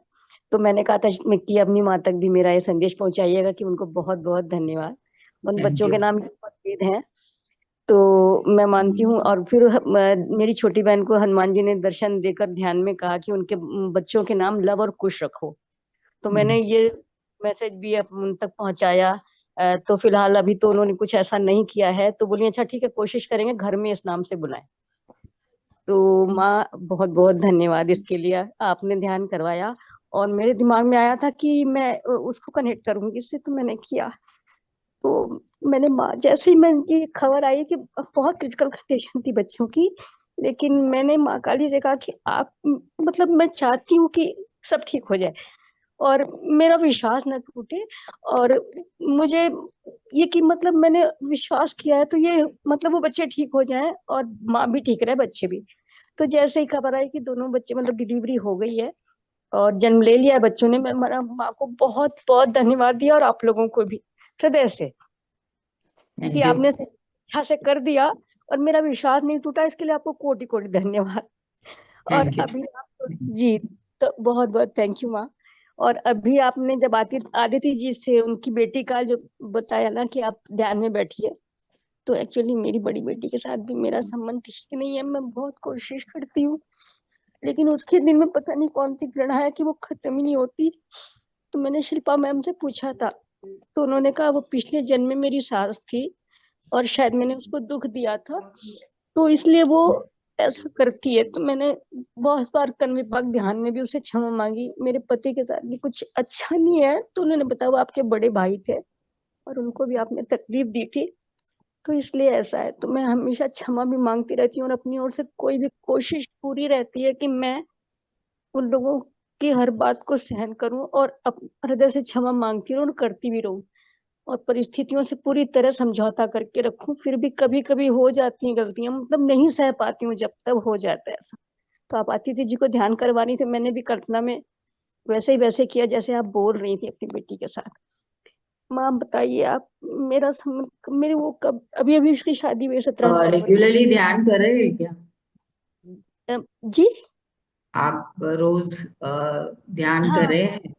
तो मैंने कहा था कि अपनी माँ तक भी मेरा ये संदेश पहुंचाइएगा कि उनको बहुत बहुत धन्यवाद। उन थैंक बच्चों यू। के नाम वेद हैं। तो मैं मानती हूँ। और फिर मेरी छोटी बहन को हनुमान जी ने दर्शन देकर ध्यान में कहा कि उनके बच्चों के नाम लव और कुश रखो। तो मैंने ये मैसेज भी उन तक पहुंचाया। तो फिलहाल अभी तो उन्होंने कुछ ऐसा नहीं किया है, तो बोली अच्छा ठीक है, कोशिश करेंगे घर में इस नाम से बुलाएं। तो माँ बहुत बहुत धन्यवाद इसके लिए, आपने ध्यान करवाया। और मेरे दिमाग में आया था कि मैं उसको कनेक्ट करूंगी इससे, तो मैंने किया। तो मैंने माँ, जैसे ही मैं ये खबर आई कि बहुत क्रिटिकल कंडीशन थी बच्चों की, लेकिन मैंने माँ काली से कहा कि आप, मतलब मैं चाहती हूँ कि सब ठीक हो जाए और मेरा विश्वास न टूटे। और मुझे ये कि मतलब मैंने विश्वास किया है, तो ये मतलब वो बच्चे ठीक हो जाएं और माँ भी ठीक रहे, बच्चे भी। तो जैसे ही खबर आई कि दोनों बच्चे, मतलब डिलीवरी हो गई है और जन्म ले लिया है बच्चों ने, मैं माँ को बहुत बहुत धन्यवाद दिया, और आप लोगों को भी हृदय से, कि थैंक यू। आपने अच्छा से कर दिया और मेरा विश्वास नहीं टूटा। इसके लिए आपको कोटि कोटि धन्यवाद। और थैंक यू। अभी आप, जी, तो बहुत बहुत थैंक यू माँ। और अभी आपने जब आदिति जी से उनकी बेटी का जो बताया ना कि आप ध्यान में बैठिए, तो एक्चुअली मेरी बड़ी बेटी के साथ भी मेरा संबंध ठीक नहीं है। मैं बहुत कोशिश करती हूँ, लेकिन उसके दिन में पता नहीं कौन सी घृणा है कि वो खत्म ही नहीं होती। तो मैंने शिल्पा मैम से पूछा था तो उन्होंने कहा वो पिछले जन्म में मेरी सास थी और शायद मैंने उसको दुख दिया था, तो इसलिए वो ऐसा करती है। तो मैंने बहुत बार कर्म विभाग ध्यान में भी उसे क्षमा मांगी, मेरे पति के साथ भी कुछ अच्छा नहीं है। तो उन्होंने बताया वो आपके बड़े भाई थे और उनको भी आपने तकलीफ दी थी, तो इसलिए ऐसा है। तो मैं हमेशा क्षमा भी मांगती रहती हूँ और अपनी ओर से कोई भी कोशिश पूरी रहती है कि मैं उन लोगों की हर बात को सहन करूं और हृदय से क्षमा मांगती रहूं और करती भी रहूं और परिस्थितियों से पूरी तरह समझौता करके रखूं। फिर भी कभी कभी हो जाती हैं गलतियां, मतलब नहीं सह पाती हूँ जब तक हो जाता है ऐसा। तो आप अतिथि जी को ध्यान करवानी थी, मैंने भी कल्पना में वैसे किया जैसे आप बोल रही थी अपनी बेटी के साथ। माँ बताइए आप, मेरे वो कब, अभी अभी उसकी शादी हुई 17 रेगुलरली ध्यान कर रहे हैं क्या जी? आप रोज ध्यान कर रहे हैं?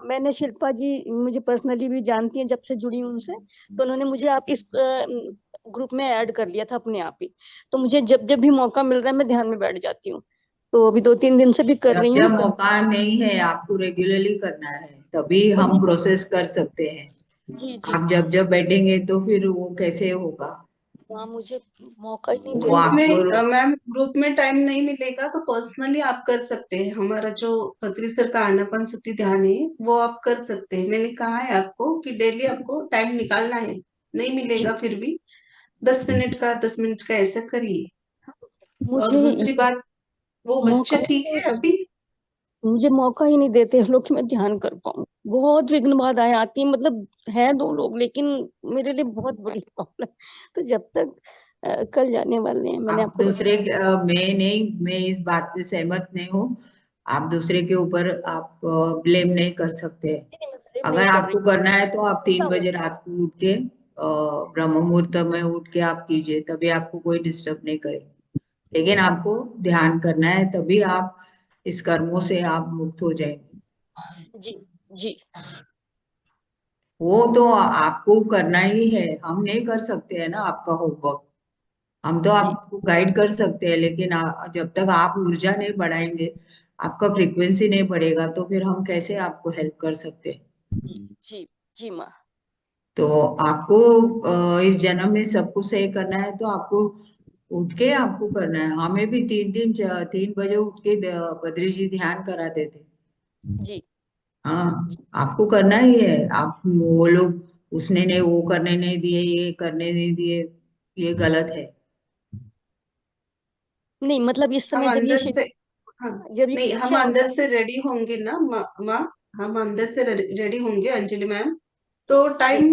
मैंने शिल्पा जी मुझे पर्सनली भी जानती हैं, जब से जुड़ी हूँ उनसे, तो उन्होंने मुझे आप इस ग्रुप में ऐड कर लिया था अपने आप ही। तो मुझे जब जब भी मौका मिल रहा है मैं ध्यान में बैठ जाती हूँ। तो अभी 2-3 दिन से भी कर रही जब हूँ। मौका नहीं है आपको रेगुलरली करना है, तभी हम प्रोसेस कर सकते हैं। जी आप जब बैठेंगे तो फिर वो कैसे होगा? हाँ, मुझे मौका ही नहीं वो दे ग्रुप आपको में मैम, ग्रुप में टाइम नहीं मिलेगा तो पर्सनली आप कर सकते हैं। हमारा जो खत्री सर का आनापान सती ध्यान है वो आप कर सकते हैं। मैंने कहा है आपको कि डेली आपको टाइम निकालना है, नहीं मिलेगा फिर भी 10 मिनट का 10 मिनट का ऐसा करिए। और मुझे दूसरी बात, वो मौका बच्चे ठीक है अभी? मुझे मौका ही नहीं देते हैं लोग कि मैं ध्यान कर पाऊँ। बहुत विघ्न बाधाएं आती हैं, मतलब है 2 लोग लेकिन मेरे लिए बहुत बड़ी प्रॉब्लम। तो जब तक कल जाने वाले हैं, मैंने आप आपको दूसरे मैं इस बात पे सहमत नहीं हूँ। आप दूसरे के ऊपर आप ब्लेम नहीं कर सकते। नहीं अगर कर आपको करना है तो आप 3 रही। बजे रात को उठ के ब्रह्म मुहूर्त में उठ के आप कीजिए, तभी आपको कोई डिस्टर्ब नहीं करे। लेकिन आपको ध्यान करना है, तभी आप इस कर्मों से आप मुक्त हो जाएंगे। जी जी। वो तो आपको करना ही है, हम नहीं कर सकते हैं ना आपका होमवर्क। हम तो आपको गाइड कर सकते हैं, लेकिन जब तक आप ऊर्जा नहीं बढ़ाएंगे, आपका फ्रीक्वेंसी नहीं बढ़ेगा, तो फिर हम कैसे आपको हेल्प कर सकते हैं? जी जी माँ। तो आपको इस जन्म में सब कुछ सही करना है, तो आपको उठ के आपको करना है। हमें भी 3 बजे उठ के बद्री जी ध्यान कराते थे। जी हाँ, आपको करना ही है। आप वो लोग उसने नहीं, वो करने नहीं दिए, ये करने नहीं दिए, ये गलत है। नहीं, मतलब इस हम समय जब ये अंदर से, हाँ, जब ये नहीं, हम शिक्षा अंदर से रेडी होंगे ना माँ, हम अंदर से रेडी होंगे अंजलि मैम, तो टाइम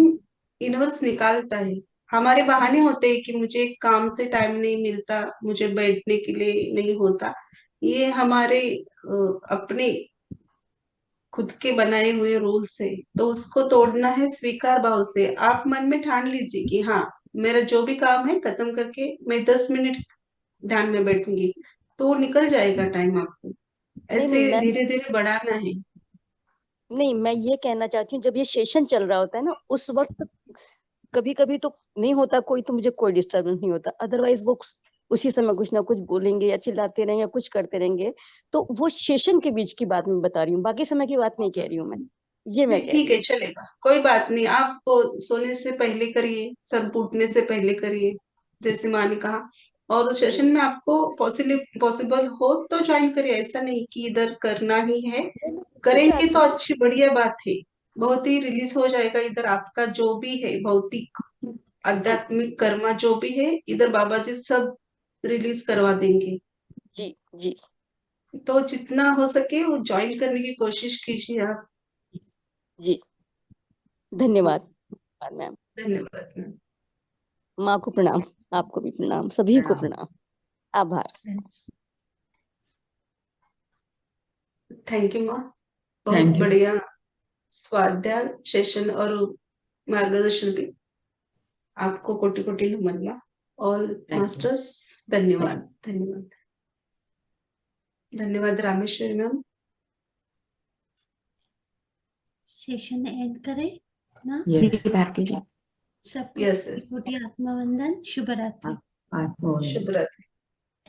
यूनिवर्स निकालता है। हमारे बहाने होते हैं कि मुझे काम से टाइम नहीं मिलता, मुझे बैठने के लिए नहीं होता। ये हमारे अपने खुद के बनाए हुए रूल्स है, तो उसको तोड़ना है स्वीकार भाव से। आप मन में ठान लीजिए कि हाँ, मेरा जो भी काम है खत्म करके मैं 10 मिनट ध्यान में बैठूंगी, तो वो निकल जाएगा टाइम आपको। नहीं ऐसे मैं धीरे धीरे बढ़ाना है। नहीं मैं ये कहना चाहती हूँ, जब ये सेशन चल रहा होता है ना, उस वक्त कभी कभी तो नहीं होता कोई, तो मुझे कोई डिस्टर्बेंस नहीं होता। अदरवाइज वो उसी समय कुछ ना कुछ बोलेंगे या चिल्लाते रहेंगे या कुछ करते रहेंगे। तो वो सेशन के बीच की बात मैं बता रही हूँ, बाकी समय की बात नहीं कह रही हूँ मैं। ये मैं नहीं, कह ठीक रही है, चलेगा, कोई बात नहीं। आप सोने से पहले करिए, सब उठने से पहले करिए, जैसे माँ ने कहा। और उस सेशन में आपको पॉसिबल हो तो ज्वाइन करिए, ऐसा नहीं कि इधर करना ही है। करेंगे तो अच्छी बढ़िया बात है, बहुत ही रिलीज हो जाएगा इधर आपका जो भी है भौतिक आध्यात्मिक कर्मा जो भी है, इधर बाबा जी सब रिलीज करवा देंगे। जी जी। तो जितना हो सके वो ज्वाइन करने की कोशिश कीजिए आप। जी, धन्यवाद मैम। धन्यवाद मैम। माँ को प्रणाम, आपको भी प्रणाम, सभी को प्रणाम, आभार। थैंक यू माँ, बहुत बढ़िया स्वाध्याय सेशन और मार्गदर्शन भी। आपको कोटि कोटि नमन माँ। ऑल मास्टर्स, धन्यवाद धन्यवाद धन्यवाद। रामेश्वरी मैम, सेशन एंड करें ना? जी भारती जी। सबको यस कोटि आत्मा वंदन, शुभ रात्रि। शुभ रात्रि।